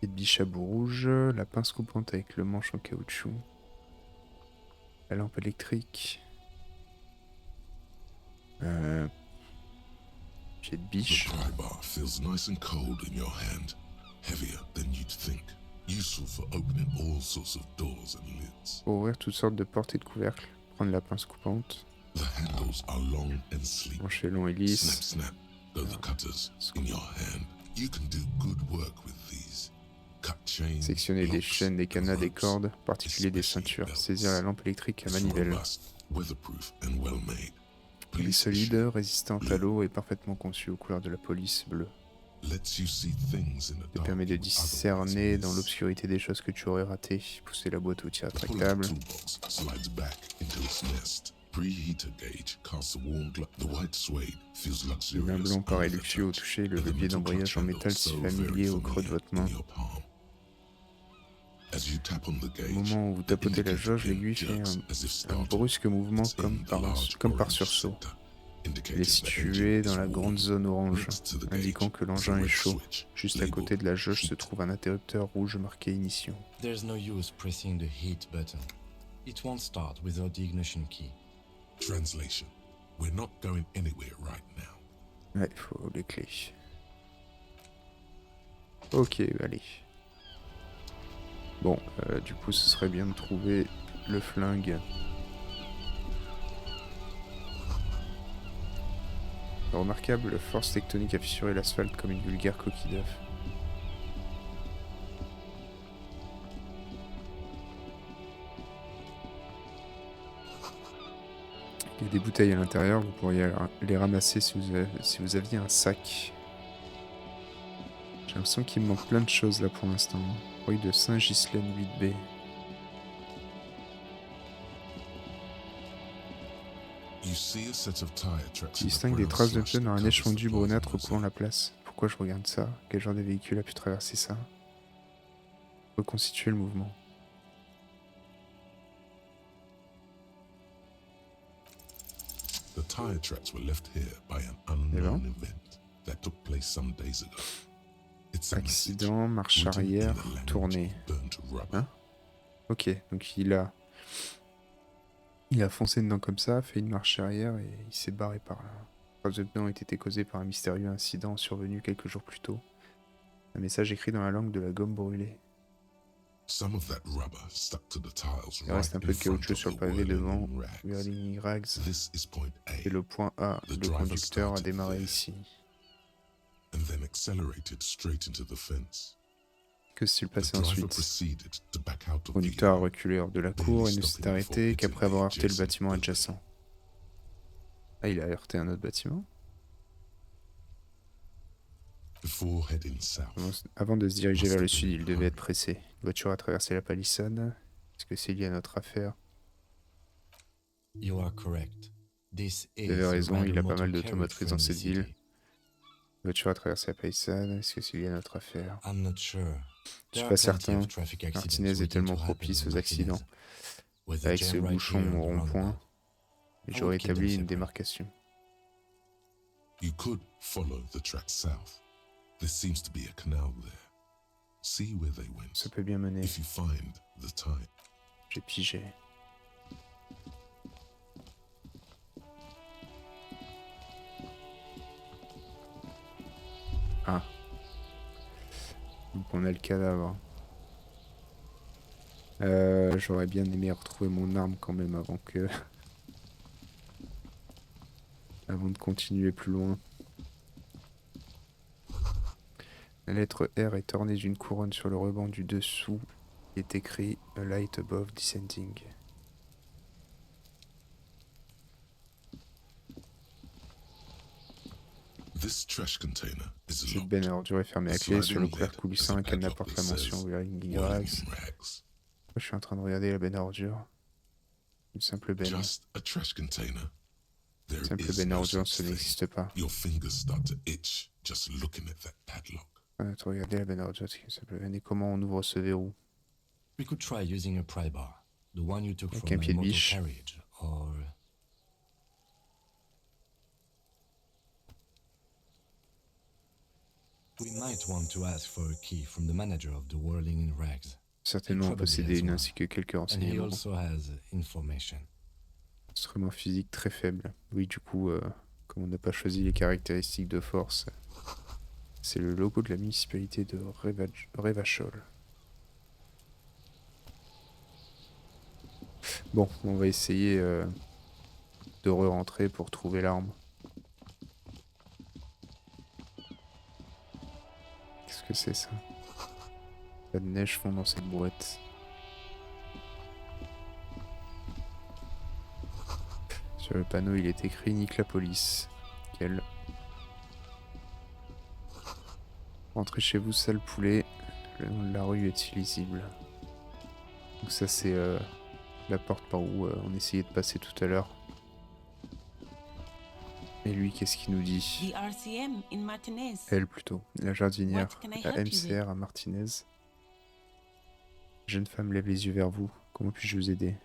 Et de biche à bout rouge, la pince coupante avec le manche en caoutchouc, la lampe électrique, pied de
The
biche.
pry bar feels nice and cold in your hand, heavier than you'd think. Useful for opening all sorts of doors and lids.
Pour ouvrir toutes sortes de portes et de couvercles, prendre la pince coupante,
The handles are long and sleek.
manche long et
Snap,
lisse,
snap, go the cutters in your hand. You can do good work with these. Cut chains,
sectionner des
locks,
chaînes, des cadenas,
and
des
ropes,
cordes, en particulier des
especially
ceintures,
belts.
saisir la lampe électrique à
It's
manivelle.
robust, weatherproof, and well made.
Il est
Police
solide,
issue
résistante à l'eau et parfaitement conçu aux couleurs de la police bleue.
lets you see things in the
Te
dark
permet de
you would
discerner
otherwise
dans
miss.
l'obscurité des choses que tu aurais ratées. Pousser la boîte à outils
The pull-out
rétractable.
toolbox slides back into its nest. Preheater gauge casts a warm glow. The white suede feels
Le lin
luxurious
blanc paraît
under the
luxueux au
touch,
toucher, le
and the
levier
metal
d'embrayage en
clutch
métal
handle
si
so
familier
very
au creux de
familiar
votre main.
in your palm. As you tap on the
Au
gauge,
moment où vous
the
tapotez la
indicator
jauge,
pin
l'aiguille fait
jerks
un
as if started.
brusque mouvement
It's in
comme
the
par
large orange
sursaut.
sector,
Elle
indicating
est
the
située
engine
dans
is
la
warm.
grande zone orange,
Next to the
indiquant
gauge
que
is a
l'engin est
red
chaud.
switch
Juste à
labeled
côté de la jauge se
heat.
trouve un interrupteur rouge marqué ignition.
There's no use pressing the heat button. It won't start without the ignition key.
Translation. We're not going anywhere right now.
Ouais, il faut les clés. Ok, allez. Bon, du coup, ce serait bien de trouver le flingue. Remarquable force tectonique a fissuré l'asphalte comme une vulgaire coquille d'œuf. Il y a des bouteilles à l'intérieur, vous pourriez les ramasser si vous aviez un sac. J'ai l'impression qu'il me manque plein de choses là pour l'instant. Bruit de Saint-Ghislaine 8B.
You see a set of tire tracks
Tu
in the
distingues des
brown
traces de
slush
pneus
that
dans un
covers
échelon
the
du
plaza
brunâtre
mosaic.
recouvrant la place. Pourquoi je regarde ça? Quel genre de véhicule a pu traverser ça? Reconstituer le mouvement.
The tire tracks were left here by an unknown event that took place some days ago. It's a message
Accident, marche
written in
arrière,
the language
tournée.
of burnt rubber.
Hein? Ok, donc il a foncé dedans comme ça, fait une marche arrière et il s'est barré par là. Les traces de pneus ont été causées par un mystérieux incident survenu quelques jours plus tôt. Un message écrit dans la langue de la gomme brûlée.
Some of that rubber stuck to the tiles
Il reste un
right
peu
in
de
front
caoutchouc
of
sur le
the
pavé devant
whirling rags.
Whirling Rags.
This is point A,
Et le point A,
The
le
driver
conducteur a
started
démarré
there.
ici.
and then accelerated straight into the fence.
Que s'est-il
The
passé
driver
ensuite?
proceeded to back out
Le
of
conducteur a
the
reculé hors de la
barely
cour et ne s'est
stopping
arrêté
before
qu'après
hitting
avoir
the
heurté le
adjacent
bâtiment
building.
adjacent. Ah, il a heurté un autre bâtiment?
Before heading south,
Avant de se diriger vers le sud, il devait être pressé. Une voiture a traversé la palissade. Est-ce que c'est lié à notre affaire?
You are correct. This is
Vous avez raison,
rather
il a pas mal
motor
d'automotrices dans
carriage
cette
friendly
ville.
city.
La voiture a traversé la palissade. Est-ce que c'est lié à notre affaire?
I'm not sure.
Je suis
There
pas
are plenty
certain.
of traffic accidents
Martinez est
waiting
tellement
to happen
propice
in
aux accidents.
Martinez, with the
Avec ce
jam right
bouchon
here on
au
the
rond-point,
roundabout.
et
I
j'aurais
would keep them
établi une
separate.
démarcation.
you could follow the track south. There seems to be a canal there. See where they went.
Ça peut bien mener.
If you find the time.
J'ai pigé. Ah. Donc on a le cadavre. J'aurais bien aimé retrouver mon arme quand même avant que... avant de continuer plus loin. La lettre R est ornée d'une couronne sur le ruban du dessous. Il est écrit « A light above descending ».
This trash container is
Cette
locked.
benne à ordures est fermée à clé. Sur le couvercle coulissant, un cadenas porte la mention Whirling Rags. Je suis en train de regarder la benne à ordures. Une simple benne.
Just a trash container. There
Simple
is
benne à
no
ordures,
such
ça
thing.
n'existe pas.
Your fingers start to itch just looking at that padlock.
Tu regardez la benne à ordures, c'est une simple benne. Et comment on ouvre ce verrou?
We could try using a pry bar, the one you took
Avec
from
un
my
pied de
motor
biche.
carriage, or We might want to ask for a key from the manager of the Whirling in Rags.
Certainement en
Probably
posséder
has
une
one.
ainsi que quelques
And he
renseignements.
also has information.
Instrument physique très faible. Oui, du coup, comme on n'a pas choisi les caractéristiques de force, c'est le logo de la municipalité de Revachol. Bon, on va essayer de re-rentrer pour trouver l'arme. Qu'est-ce que c'est ça? La neige fond dans cette boîte. Sur le panneau, il est écrit Nique la police. Quel. Rentrez chez vous, sale poulet. Le nom de la rue est illisible. Donc ça, c'est la porte par où on essayait de passer tout à l'heure. Et lui, qu'est-ce qu'il nous dit?
The RCM in Martinez.
Elle plutôt, la jardinière,
What can I
la
help you
MCR à Martinez. Jeune femme lève les yeux vers vous. Comment puis-je vous aider?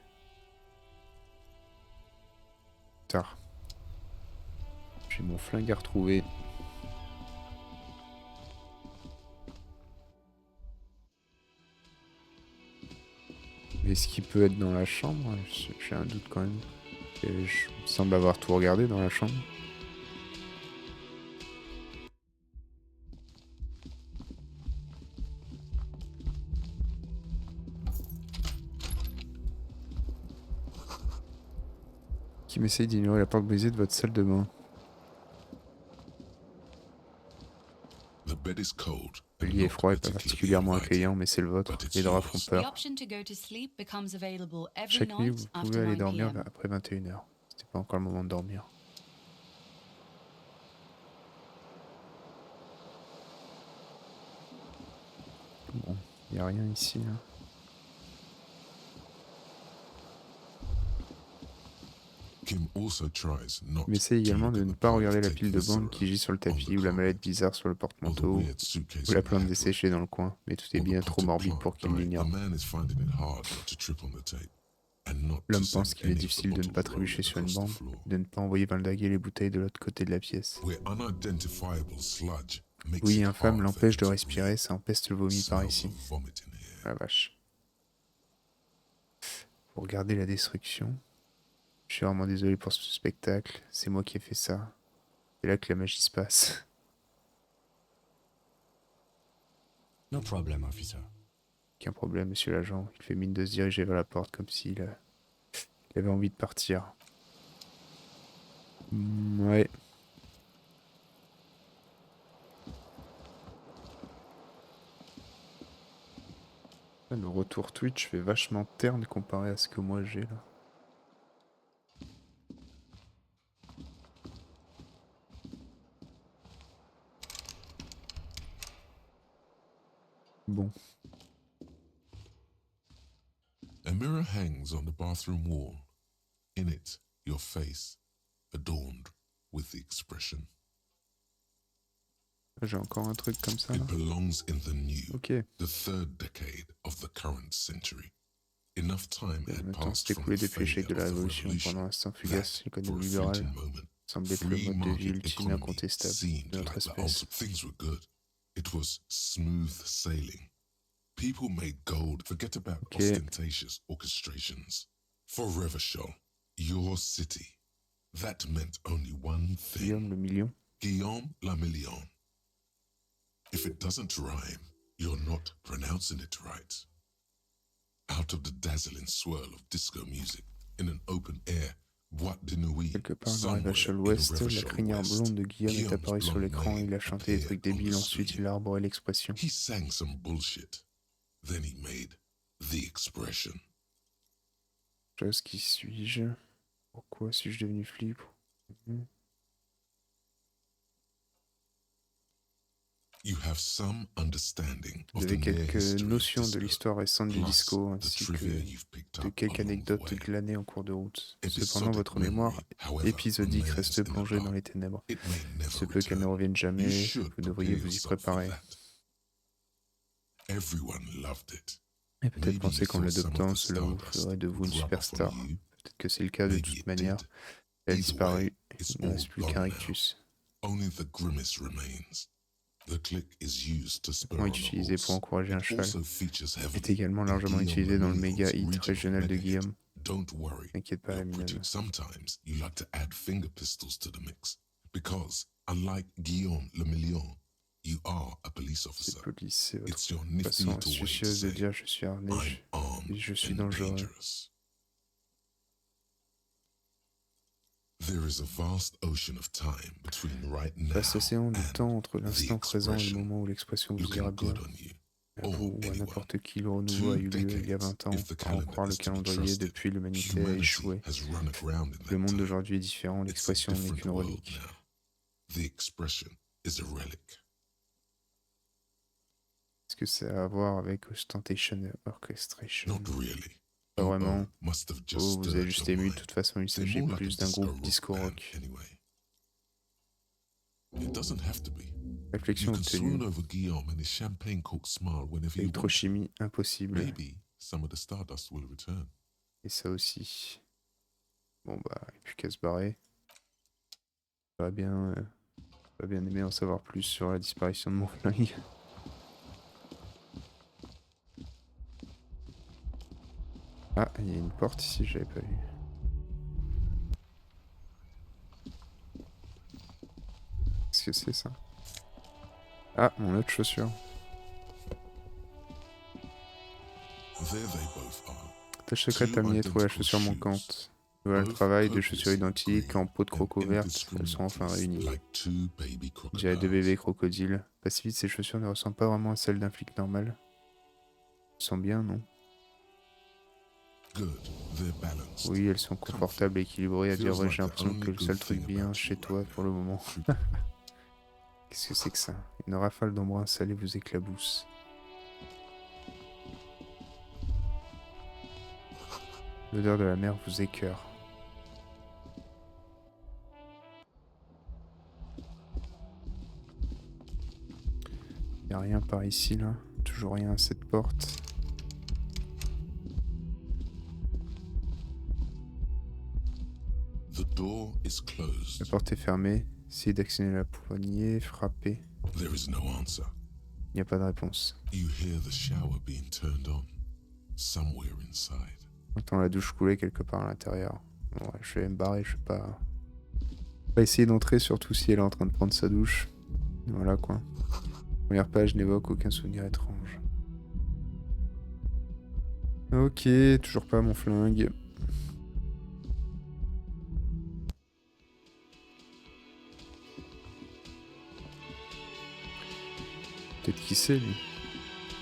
Tard. J'ai mon flingue à retrouver. Est-ce qu'il peut être dans la chambre? J'ai un doute quand même. Et je semble avoir tout regardé dans la chambre. Qui m'essaye d'ignorer la porte brisée de votre salle de bain.
The bed is cold.
Le lit est froid et pas particulièrement accueillant, mais c'est le vôtre. Les draps font
The
peur.
option to go to sleep becomes available every
Chaque nuit,
night
vous
after
pouvez aller
9
dormir
p.m.
après 21h. C'était pas encore le moment de dormir. Bon, y a rien ici, là.
Kim also tries not
Mais essaye
to
également
look
de
at
ne
the
pas
pile
regarder la
of
pile de
tape
bandes qui gît sur le
on the
tapis ou la mallette
carpet,
bizarre sur le
or the
porte-manteau
weird suitcase
ou la
in
plante
the
desséchée dans le coin. Mais tout est
or the
bien trop
potted
morbide
plant
pour qu'il
dying.
l'ignore.
The man is finding it hard not to trip on the tape and not to
L'homme
send
pense qu'il est
any of the
difficile de ne
bottles
pas trébucher
rolling
sur une
across the
bande,
floor.
de ne pas envoyer valdaguer les bouteilles de l'autre côté de la pièce.
Where unidentifiable sludge makes
Oui,
it
infâme
hard for
l'empêche
him
de
to
respirer,
breathe.
ça empeste le vomi par
Smells
ici.
of vomit in here.
La vache. Pour regarder la destruction. Je suis vraiment désolé pour ce spectacle, c'est moi qui ai fait ça. C'est là que la magie se passe.
No problem, officer.
Aucun problème, monsieur l'agent. Il fait mine de se diriger vers la porte comme s'il il avait envie de partir. Ouais. Le retour Twitch fait vachement terne comparé à ce que moi j'ai là. Bon.
A mirror hangs on the bathroom wall. In it, your face, adorned with the expression.
J'ai encore un truc comme ça là.
It belongs in the new,
Ok.
the third decade of the current century. Enough time had
Le temps
passed
s'est
from
écoulé
the
depuis l'échec
failure
de la
of the
Révolution.
revolution
Pendant un instant fugace,
that, for
l'économie
a
libérale
fleeting moment,
semblait être le
free
mode de vie
market
ultime
economy
incontestable
seemed
de notre
like the
espèce.
ultimate. Things were good. It was smooth sailing. People made gold. Forget about
Okay.
ostentatious orchestrations. For Revachol, your city, that meant only one thing.
Guillaume le million.
Guillaume la Million. If it doesn't rhyme, you're not pronouncing it right. Out of the dazzling swirl of disco music, in an open air boîte de nuit,
Quelque part dans
somewhere
Revachol
in
Ouest, la
Revachol
crinière
West,
blonde de Guillaume est
Guillaume's
apparue sur
blonde
l'écran et il a
name
chanté des trucs
appeared on
débiles.
the
Ensuite,
screen.
il a arboré l'expression.
He sang some bullshit. Then he made the expression.
Chose qui suis-je? Pourquoi suis-je devenu flic?
You have some understanding
Vous
of the
avez
near
quelques
history of
notions de
disco,
l'histoire récente du
plus
disco,
the
ainsi
trivia
que
you've picked
de
up
quelques
along the
anecdotes
way.
glanées en cours de route. Cependant,
Episodic
votre mémoire
memory, however,
épisodique
remains
reste
in the
plongée dans
dark.
les ténèbres.
It may
Il
never
se peut qu'elle ne
return.
revienne
You
jamais,
should
vous devriez
prepare
vous y
yourself for
préparer.
that. Everyone loved it.
Et peut-être
Maybe
penser
you
qu'en
thought some
l'adoptant,
of the
cela vous
stardust
ferait de vous une
would rub off on
superstar.
you.
Peut-être que c'est le cas de
Maybe
toute
it
manière.
did.
Elle a
Either
disparu,
way, it's
il ne
all
reste plus
gone
qu'un
now.
rictus.
Only the grimace remains. The click is used to spur
Est
on a
utilisé pour
horse.
encourager un
It
cheval.
also features
Est
heavily
également
in
largement
Guillaume
utilisé dans le
Lemillon's
méga hit
regional
régional de
mega hit,
Guillaume.
Don't Worry,
T'inquiète pas,
You're
la
Pretty.
mignonne.
Sometimes you like to add finger pistols to the mix because, unlike Guillaume Lemillion, you are a police
C'est
officer.
police, c'est votre
It's your nifty
façon
little way to
astucieuse de
say,
dire je suis armé,
I'm armed
je suis
and
dangereux.
dangerous. There is a vast ocean of time between right now
Vaste océan de temps
and
entre
the
l'instant présent et le
expression
moment où l'expression vous ira
looking
bien.
good on you.
À
or
vous ou à
anyone.
n'importe qui, le renouveau a
2
eu lieu il y a
decades,
20 ans.
if the
À en
calendar
croire le
is to be
calendrier,
trusted,
depuis l'humanité a
humanity
échoué.
has run aground in
Le
that
monde
time.
d'aujourd'hui est différent,
It's a
l'expression n'est
different
qu'une
world
relique.
now. The expression is a relic.
Est-ce que ça a à voir avec Ostentation et Orchestration?
Not really.
Pas vraiment.
Must have just
Oh, vous
stirred
avez juste
your
ému, de
mind.
toute façon il
They're
s'agit
more like
plus
a
d'un groupe
disco
disco
band
rock.
anyway. It doesn't have to be.
Réflexion
You can swoon
obtenue.
over Guillaume and his champagne cork smile whenever you want.
Électrochimie impossible.
Maybe some of the stardust will return.
Et ça aussi. Bon bah, il n'y a plus qu'à se barrer. J'aurais bien aimé en savoir plus sur la disparition de mon flingue. Ah, il y a une porte ici, je l'avais pas vu. Qu'est-ce que c'est ça? Ah, mon autre chaussure.
There they both are.
Tâche secrète a amené à trouver la chaussure manquante. Voilà le travail de chaussures identiques en peau de croco verte. Elles sont enfin réunies.
Like 2 baby
J'ai 2
crocodiles.
bébés crocodiles. Pas si vite, ces chaussures ne ressemblent pas vraiment à celles d'un flic normal. Elles sont bien, non?
Good. They're balanced.
Oui, elles sont confortables et équilibrées. À dire vrai,
Feels
j'ai
like the
l'impression que
only
le seul
good
truc
thing
bien
about
chez
you
toi
right
pour le moment. Qu'est-ce que c'est que ça? Une rafale d'embrun salé vous éclabousse. L'odeur de la mer vous écœure. Y a rien par ici là. Toujours rien à cette porte.
The door is closed.
La porte est fermée. Essayez d'actionner la poignée. Frappez.
There is no answer.
Il n'y a pas de réponse.
You hear the shower being turned on somewhere inside.
On entend la douche couler quelque part à l'intérieur. Bon, ouais, je vais me barrer, je vais pas essayer d'entrer, surtout si elle est en train de prendre sa douche. Voilà quoi. Première page n'évoque aucun souvenir étrange. Ok, toujours pas mon flingue. Peut-être qui c'est lui.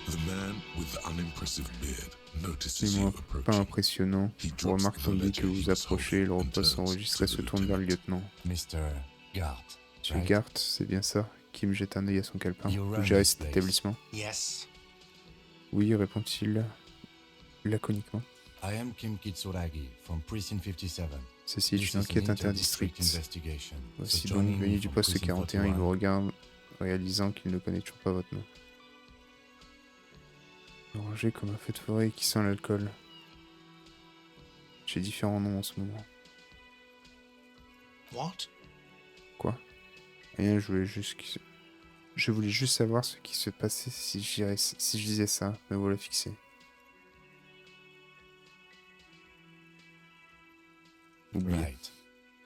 The man with the unimpressive beard notices
C'est
you
moi, pas
approaching.
impressionnant.
He
Je
drops
remarque
the
tandis
ledger
que
he
vous
was
approchez, le
holding and
repasse
turns
enregistré
to
se
the
tourne vers le
lieutenant.
lieutenant.
Mr. Gart.
Monsieur
right?
Gart, c'est bien ça. Kim jette un œil à son calepin.
You
Vous
run
gérez
this
cet
place.
établissement?
Yes.
Oui, répond-il laconiquement.
I am Kim Kitsuragi from Precinct 57.
Ceci est
This
une
is an
enquête
inter-district
interdistrict.
investigation.
Voici
So
donc
joining me
venu du
from
poste
Precinct
41, il
41.
vous regarde, réalisant qu'il ne connaît toujours pas votre nom. Orangé comme un feu de forêt qui sent l'alcool. J'ai différents noms en ce moment.
What?
Quoi? Rien, je voulais juste savoir ce qui se passait si je disais ça, me voilà fixé. Oublié.
Right.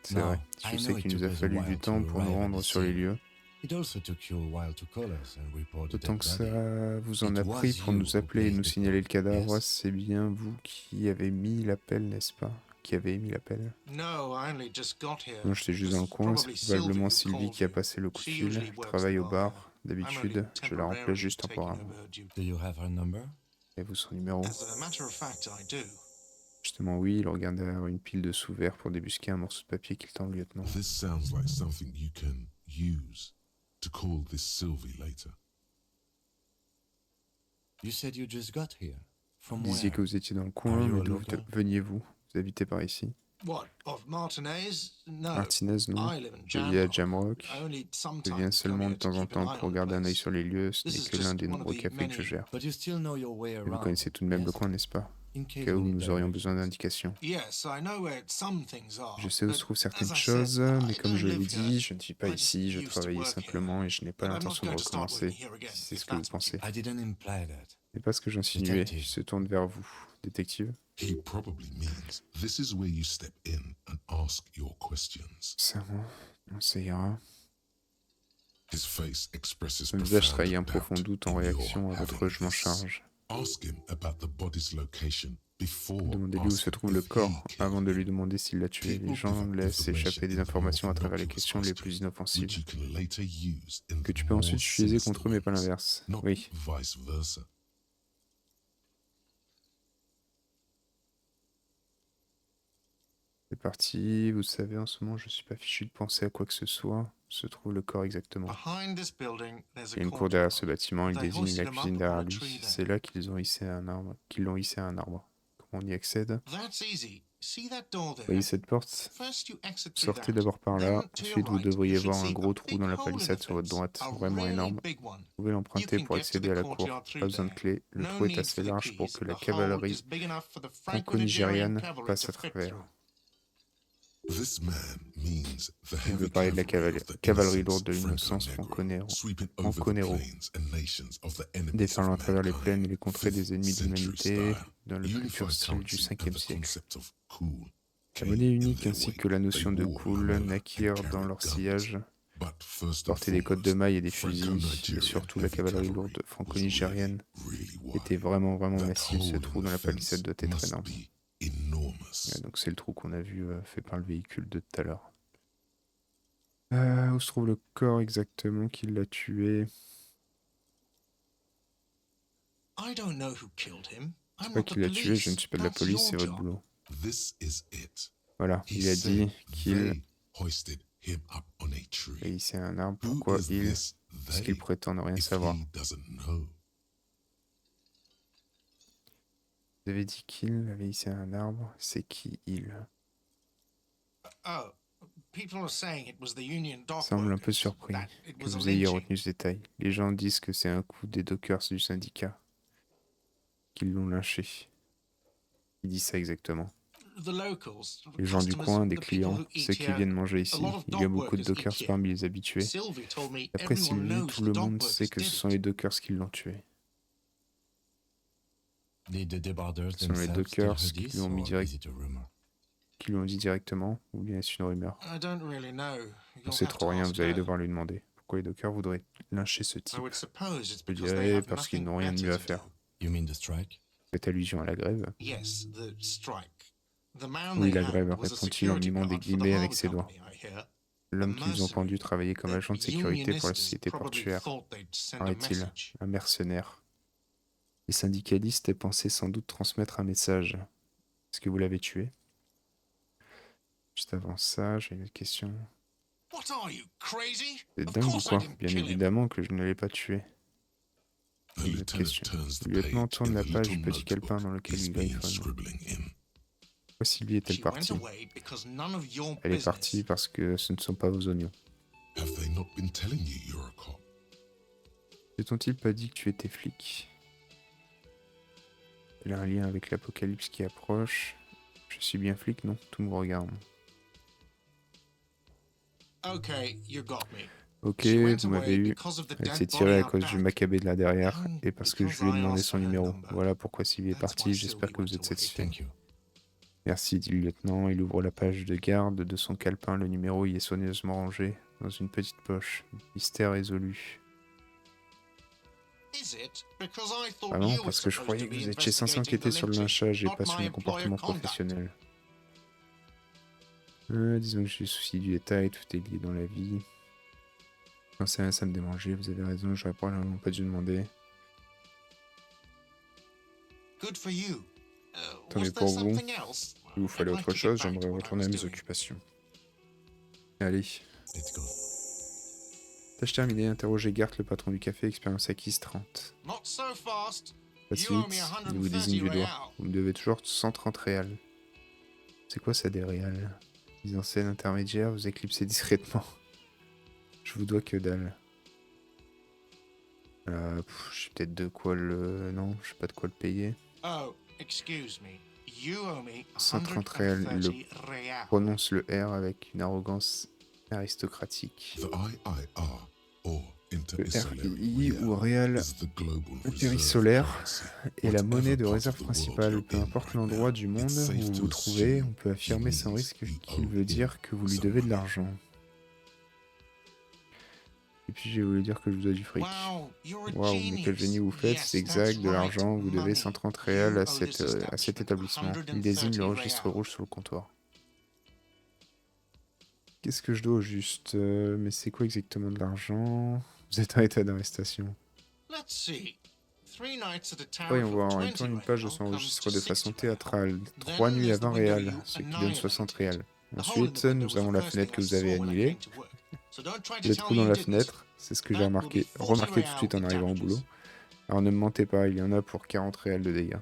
C'est
Now,
vrai,
I
je sais
know it
qu'il nous
took
a
us a
fallu
while
du temps
to
pour nous
arrive at
rendre
the
sur les
scene.
lieux.
It also took you a while to call us and report the
Autant
dead
que
body.
ça vous en
It
a
was
pris pour
you
nous
who
appeler et
placed
nous
the
signaler le
call,
cadavre,
yes?
c'est bien vous qui avez mis l'appel, n'est-ce pas? Qui avez émis l'appel?
No, I only just got here.
Non, j'étais juste dans le
It's
coin, c'est
probably
probablement
Sylvie who
Sylvie
called
qui a
you.
passé le coup de
She
fil.
usually
Je
works
travaille
the
au
bar
bar,
here. I'm
d'habitude,
only
je la remplace
temporarily
juste
taking
temporairement.
over her duty.
Do you have her number?
Avez-vous son numéro?
As a matter of fact, I do.
Justement oui, il regarde derrière une pile de sous-verts pour débusquer un morceau de papier qu'il tend au lieutenant.
This sounds like something you can use to call this Sylvie later.
You said you just got here. From
Vous disiez
where?
que vous étiez dans le
Are
coin,
you
mais
a
d'où
local?
veniez-vous? Vous habitez par ici?
What, of Martinez? No.
Martinez, non?
I live in
Je vis à
Jamrock.
Jamrock.
I only
Je
sometimes
viens
come
seulement
here
de
to
temps en
keep an
temps
eye
pour
on the
garder un œil
place.
sur les lieux, ce
This
n'est
is
que l'un
just
des
one of
nombreux
the
cafés que je
many-
gère.
But you still know your way
Et vous
around.
connaissez tout de même le
Yes.
coin, n'est-ce pas?
In
au
case
cas
we
où
need
nous aurions besoin
directions.
d'indications.
Yes, I know where some things are.
Je sais où
but
se trouvent
as
certaines
I said,
choses, mais
I
comme
don't
je l'ai
live here.
dit, je ne suis pas
I just
ici, je
used to
travaillais
work here.
simplement et je n'ai pas
And I'm not
l'intention de
going to start
recommencer,
working here again,
si c'est
if
ce que vous
that's what you
pensez.
I didn't imply that.
C'est pas ce que j'insinuais,
Détective.
il se tourne vers vous. Détective?
He probably means this is where you step in and ask your questions.
Ça ira.
His face expresses
Son visage
profound
trahit un profond
doubt
doute en
in
réaction
your
à votre
having
je m'en
this.
charge.
Ask him about the body's location before
Demandez-lui où se
asking
trouve le
if he
corps
killed
avant de
him.
lui demander s'il l'a tué. Les gens laissent échapper des informations à travers les questions les plus inoffensives,
Which you can later use in
que
the
tu peux ensuite
more
utiliser
sinister
contre eux, mais pas
ones,
l'inverse.
not
Oui.
vice versa.
C'est parti, vous savez, en ce moment, je suis pas fichu de penser à quoi que ce soit. Où se trouve le corps exactement?
Behind this building, there's
Il y a
a
une cour derrière ce
courtyard.
bâtiment, il
They
désigne
hoisted
la
him
cuisine
up
derrière
on a
lui.
tree there.
C'est là qu'ils ont hissé un arbre, qu'ils l'ont hissé à un arbre. Comment on y accède?
That's easy. See that door
Vous
there?
voyez cette porte?
First you exit through
Sortez
that.
d'abord par là,
Then, to
ensuite
your
vous
right,
devriez
you should
voir un
see
gros
a
trou
big
dans la
hole in the
palissade sur votre
fence,
droite,
a
vraiment
really
énorme.
big one.
Vous pouvez l'emprunter
You can
pour
get to
accéder
the
à la cour.
courtyard through
Pas besoin de
there.
clé, le
No
trou est
need
assez
for the
large pour
keys.
que la
The hole
cavalerie
is big enough for the
franco-nigérienne
Franco-Nigerian cavalry
passe
to
à
fit
travers.
through.
This man means the
Il veut
heavy
parler de la
cavalry of the
cavalerie
innocents
lourde de l'innocence
Franco-Negro, sweeping over the
franco-négro,
plains and nations of the enemies
déferlant à
of
travers les plaines et
mankind,
les contrées des
5th
ennemis de
century
l'humanité
style,
dans le plus
unified
pur style du
currency and
5e
the
siècle.
concept of cool
La
came
monnaie
in
unique
their
ainsi
wake.
que la
They
notion de
wore
cool
lamola and
naquirent dans
carried
leur
guns.
sillage.
But first and
Porter des côtes de
foremost,
mailles et des fusils, mais
Franco-Nigerian
surtout la
heavy
cavalerie
cavalry
lourde
was
franco-nigérienne
really
était
wide.
vraiment
That
massive. Ce
hole
trou
in
dans
the
la palissade
fence
doit être
must
énorme.
be enormous.
Donc c'est le trou qu'on a vu fait par le véhicule de tout à l'heure. Où se trouve le corps exactement qui l'a tué?
I don't know who killed him.
C'est
I'm
pas
not
qui
the
l'a tué, je ne
police.
suis pas de la
That's
police,
your
c'est votre
job.
boulot.
This is it.
Voilà,
He
il a
said
dit qu'il
they hoisted him up on a tree.
a hissé un arbre.
Who
Pourquoi
is
il?
this
Parce
they?
qu'il prétend ne rien
If
savoir.
he doesn't know.
Vous avez dit qu'il avait hissé un arbre. C'est qui il?
Oh, people are saying it was the Union dock
Semble un peu
workers,
surpris
that it
que
was a
vous ayez
lynching.
retenu ce détail. Les gens disent que c'est un coup des dockers du syndicat qu'ils l'ont lynché. Qui dit ça exactement?
The locals,
Les gens du
customers,
coin, des
the people
clients,
who eat
ceux qui
here,
viennent manger
a
ici.
lot of
Il y a
dock
beaucoup de
workers eat
dockers
here.
parmi les habitués.
Sylvie told me
Après
everyone
Sylvie,
knows
tout
the
le
dock
monde sait
workers
que ce
did
sont
it.
les dockers qui l'ont tué.
Did the deboarders
Ce sont les
themselves tell
dockers
her
qui
this,
lui ont mis
or is it a rumor?
qui l'ont dit directement, ou bien est-ce une rumeur?
I don't really know.
On
You'll
sait
have to
trop rien,
ask
vous allez
her.
devoir lui demander. Pourquoi les dockers voudraient lyncher ce
I
type?
would suppose it's
Je
because they
dirais
have
parce qu'ils
nothing
n'ont rien de
better
mieux à
to
faire.
do.
You mean the strike?
Faites allusion à la grève?
Yes, the strike. The man
Oui,
they
la grève,
had was a
répond-il en
security
mimant des
guard for the
guillemets
harbour
avec ses doigts.
company, I hear.
L'homme qu'ils ont pendu travaillait comme
The
agent de sécurité pour la
Unionistas
société
probably
portuaire,
thought they'd send a
paraît-il,
message.
un mercenaire. Les syndicalistes pensaient sans doute transmettre un message. Est-ce que vous l'avez tué? Juste avant ça, j'ai une autre question.
What are you, crazy?
C'est
Of
dingue ou
course I
quoi?
didn't
Bien
kill him.
évidemment que je ne l'ai pas tué.
The
Une autre
lieutenant
question.
turns the
Le lieutenant
page
tourne
in
la
the
page
little
du petit calepin
notebook
dans lequel
he's
il
been
griffonne.
scribbling in.
Pourquoi Sylvie est-elle
She went
partie?
away because none of your
Elle est
business.
partie parce que ce ne sont pas vos oignons.
Have they not been telling you you're a cop?
Ne t'ont-ils pas dit que tu étais flic? Elle a un lien avec l'apocalypse qui approche. Je suis bien flic, non? Tout me regarde.
Okay, you got me.
Ok,
She went
vous m'avez
away
eu.
because of the
Elle
dead
s'est
body
tirée à
out
cause du
back.
macabé de là derrière
And
et parce que je
because
lui ai
I
demandé
asked
son
for her
numéro.
number.
Voilà pourquoi Sylvie est
That's
partie.
why
J'espère
Sylvie
que vous
went
êtes
away.
satisfait.
Thank you.
Merci, dit le lieutenant. Il ouvre la page de garde de son calepin. Le numéro y est soigneusement rangé dans une petite poche. Mystère résolu.
Is it? Because I thought
Vraiment,
you were
parce que je
supposed
croyais
to
que
be
vous étiez censé
investigating
enquêter
the
sur le
lynching,
lynchage et
not
pas sur
my
mon comportement
employer conduct.
professionnel. Disons que j'ai le souci du détail, tout est lié dans la vie. Non, ça me démangeait, vous avez raison, j'aurais probablement pas dû demander.
Good for you.
Tant
Was
mieux
there
pour vous.
something else?
Si vous
I'd
fallait
like
autre
to get
chose,
back to
j'aimerais
what I
retourner à
was
mes
doing.
occupations. Allez.
Let's go.
Tâche terminée, interrogez Gart, le patron du café, expérience acquise 30.
Not so fast.
Pas de
You owe me
suite, il vous
130
désigne du doigt.
real.
Vous me devez toujours 130 réals. C'est quoi ça des réals? Mise en scène intermédiaire, vous éclipsez discrètement. Je vous dois que dalle. Je sais peut-être de quoi le... Non, je sais pas de quoi le payer.
Oh, Excuse me. You owe me
130 réals. Il
130 real.
prononce le R avec une arrogance aristocratique.
The IIR, or
Le
Inter-Isolary
RII ou
Real,
Real
is the global
interisolaire
reserve currency.
est la monnaie de
Whatever
réserve
part of the world
principale.
you're
Peu
in
importe
right
l'endroit
now,
du
it's
monde
safe
où vous
to
vous trouvez,
assume
on peut affirmer
he
sans
means
risque
you
qu'il
owe
veut
him
dire que vous lui
some
devez de
money.
l'argent. Et puis j'ai voulu dire que je vous dois du fric.
Wow, you're a
Waouh, mais quel génie
genius.
vous faites,
Yes,
c'est
that's
exact, de
right.
l'argent, vous devez
Money.
130 réals
You
à
owe this
cet
establishment
établissement. Il désigne le
130
registre
real.
rouge sur le comptoir. Qu'est-ce que je dois au juste mais c'est quoi exactement de l'argent? Vous êtes en état d'arrestation.
Let's see. 3 nights at a tariff
Voyons
of
voir, en
20
même temps, une page de
real
son
comes
registre
to
de
60
façon
real.
théâtrale.
Then
3 nuits à
there's the
20
window
réals,
you
ce qui donne 60 réals.
annihilated. The hole in the
Ensuite,
window
nous
was the
avons la
first
fenêtre
thing
que
I
vous avez
saw when I
annulée.
came to work. So don't try to
Le
tell
trou
me
dans
you
la
did this.
fenêtre, c'est ce que j'ai
That will be 40
remarqué tout de suite en
real
arrivant au
in
boulot.
damages.
Alors ne me mentez pas, il y en a pour 40 réals de dégâts.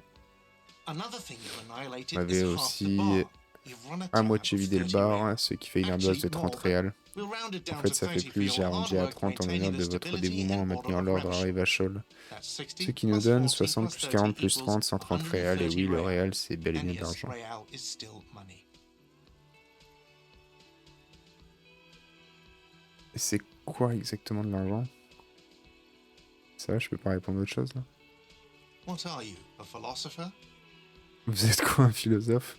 Another thing you've
Vous
annihilated is
m'avez
half the
aussi
bar. You've run a
à
tab
moitié
of
vidé le
30
bar,
real.
ce qui fait une ardoise de
Actually,
30
more, but
réals.
we'll round it
En
down
fait,
to
ça fait
30 for
plus,
your
j'ai
hard
arrondi à
work
30 en
maintaining
l'honneur
the
de votre
stability
dévouement à
and
maintenir
order of
l'ordre à
Revachol.
Revachol.
That's
Ce
60
qui nous
plus
donne
40
60
plus
plus
30
40 plus
equals
30, 130 réals. Et
130
oui, le
real.
réal, c'est bel et
And
bien de
yes,
l'argent.
real is still money.
Et c'est quoi exactement de l'argent? Ça va, je peux pas répondre à autre chose là?
What are you, a philosopher?
Vous êtes quoi, un philosophe?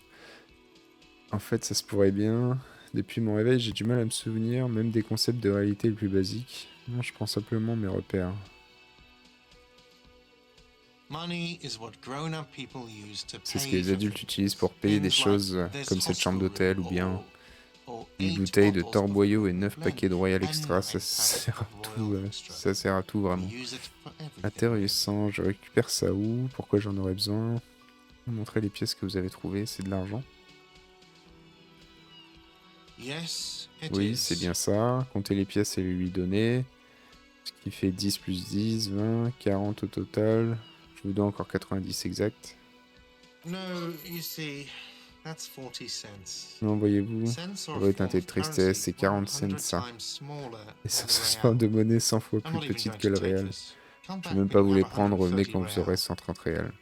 En fait, ça se pourrait bien. Depuis mon réveil, j'ai du mal à me souvenir, même des concepts de réalité les plus basiques. Non, je prends simplement mes repères.
Money is what grown-up people use to
C'est ce que
pay
les
for
adultes
things.
utilisent pour payer des
Things like
choses
this
comme cette chambre
hostel
d'hôtel ou
room
bien
or
une
8
bouteille de
bottles of
Torboyau et
Royal
9 paquets de
Blend
Royal
and
Extra.
9
Ça
packs
sert à
of
tout,
Royal Extra.
ça sert à tout vraiment.
We use it for everything.
Intéressant, je récupère ça où? Pourquoi j'en aurais besoin? Montrez les pièces que vous avez trouvées, c'est de l'argent.
Yes, it
Oui,
is.
c'est bien ça. Comptez les pièces et les lui donner. Ce qui fait 10 plus 10, 20, 40 au total. Je vous donne encore 90 exact.
No, you see, that's 40 cents.
Non, voyez-vous,
Cents are a
votre
form
teinté de
of
tristesse, c'est
currency
40 cents
100
ça.
times smaller
Et
than
ça,
the
c'est
real.
pas de monnaie 100 fois
I'm
plus
not even
petite
going
que le
to take
réel.
this. Come
Je
back
vais même
when
pas
you
vous
have
les prendre, revenez
130
quand vous aurez
real.
130 réels.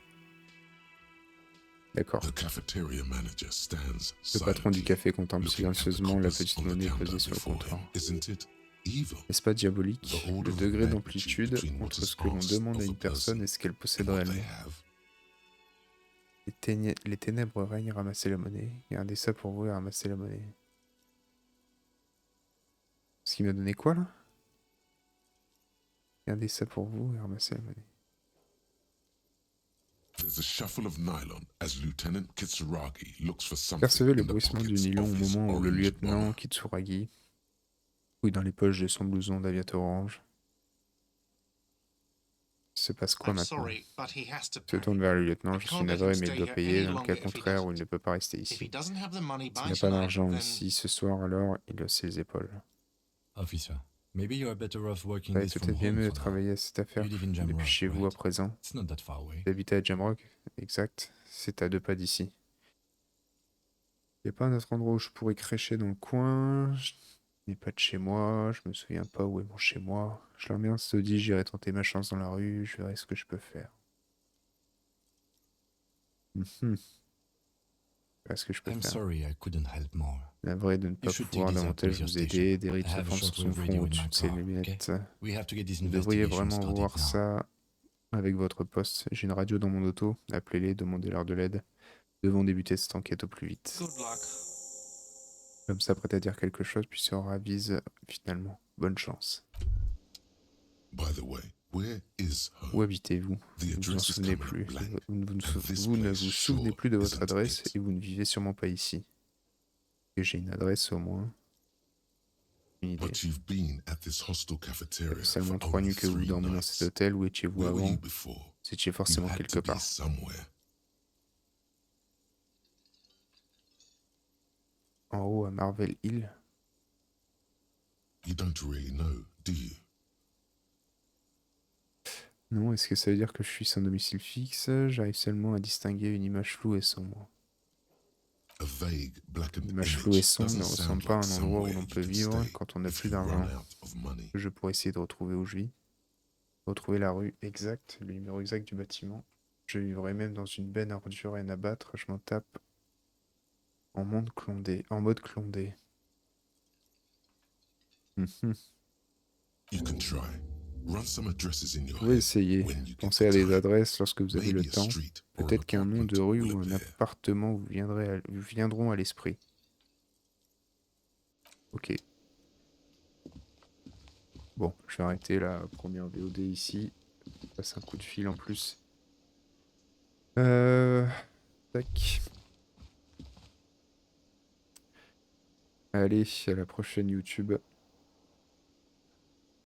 D'accord.
The cafeteria manager stands
Le patron du
silently,
café contemple
looking at the
silencieusement la
coppers
petite
on the
monnaie
counter
posée sur le
before
comptoir.
him. Isn't it evil?
N'est-ce pas diabolique?
The
Le
order of
degré
magnitude
d'amplitude
between what
entre
is
ce que l'on
asked
demande à
of
une
a
personne
person
et ce qu'elle possède
and what they
réellement.
have.
Les ténèbres règnent, ramassez la monnaie. Gardez ça pour vous et ramassez la monnaie. Ce qui m'a donné quoi là? Gardez ça pour vous et ramassez la monnaie.
There's a shuffle of nylon as Lieutenant Kitsuragi looks for something
Percevez le
in the
bruissement du
pockets
nylon au
of his
moment où le
orange
lieutenant
bomber.
Kitsuragi fouille dans les poches de son blouson d'aviateur orange. Il se passe quoi
I'm
maintenant?
sorry, but he has to
Il se
pay.
tourne vers le lieutenant.
I
Je suis
can't let
navré,
him
mais il
stay
doit
here
payer.
any
Dans le cas
longer if he
contraire, où il
doesn't.
ne peut pas rester
If he
ici.
doesn't have the money
S'il
by
n'a pas
tonight,
d'argent
then
ici ce soir, alors il hausse les épaules.
Officer, maybe you are better off working
Ouais,
this from
peut-être bien
home
mieux de
for now.
travailler à cette affaire
You live in
depuis
Jamrock,
chez vous à
right?
présent.
It's not that far away.
Vous habitez à Jamrock? Exact. C'est à 2 pas d'ici. Il n'y a pas un autre endroit où je pourrais crécher dans le coin. Je n'ai pas de chez moi. Je me souviens pas où est mon chez moi. Je leur mets un Stody, j'irai tenter ma chance dans la rue. Je verrai ce que je peux faire. Je verrai ce que je peux
I'm
faire.
sorry I couldn't help more.
Navré de ne pas
should
pouvoir
take this up
davantage
with your
vous aider.
station.
Des rides
I
se
have a
forment sur son
shortwave
front
radio in
au-dessus
my
de ses
car,
lunettes.
We have to get this
Vous devriez
investigation
vraiment
started
voir
now.
ça avec votre poste. J'ai une radio dans mon auto. Appelez-les, demandez-leur de l'aide. Nous devons débuter cette enquête au plus vite.
good luck.
Comme ça prête à dire quelque chose, puis se ravise finalement. Bonne chance.
By the way, where is
Où
home?
habitez-vous?
The
Vous ne vous en
address is
souvenez
coming
plus.
up blank,
Vous ne vous,
and this
vous ne
place
vous souvenez
sure
plus de votre
isn't
adresse
it.
et vous ne vivez sûrement pas ici. Et j'ai une adresse au moins. Une idée.
But you've been at this hostel
Ça
cafeteria
fait seulement
for
3
only
nuits que vous
3
dormez dans cet
nights.
hôtel. Où étiez-vous
Where were
avant?
you before?
Vous étiez
You
forcément
had
quelque
to be
part.
somewhere.
En haut à Marvel Hill.
You don't really know, do you?
Non, est-ce que ça veut dire que je suis sans domicile fixe? J'arrive seulement à distinguer une image floue et sombre.
A vague blackened
Une image
image
floue et sombre ne
doesn't
ressemble
sound
pas à
like
un endroit où
somewhere
l'on
you
peut
can
vivre
stay
quand on n'a
if
plus
you run
d'argent.
out of money.
Je pourrais essayer de retrouver où je vis. Retrouver la rue exacte, le numéro exact du bâtiment. Je vivrai même dans une benne à ordures et à abattre, je m'en tape en mode clondé. Mhm.
You can try. Run some addresses in
Vous
your
pouvez
head
essayer.
when you get
Pensez à
the
des
time.
adresses lorsque vous avez le
Maybe a
temps.
street or an
Peut-être qu'un nom de
apartment
rue
will
ou un
appear.
appartement vous viendront à l'esprit. Ok. Bon, je vais arrêter la première VOD ici. Je passe un coup de fil en plus. Tac. Allez, à la prochaine YouTube.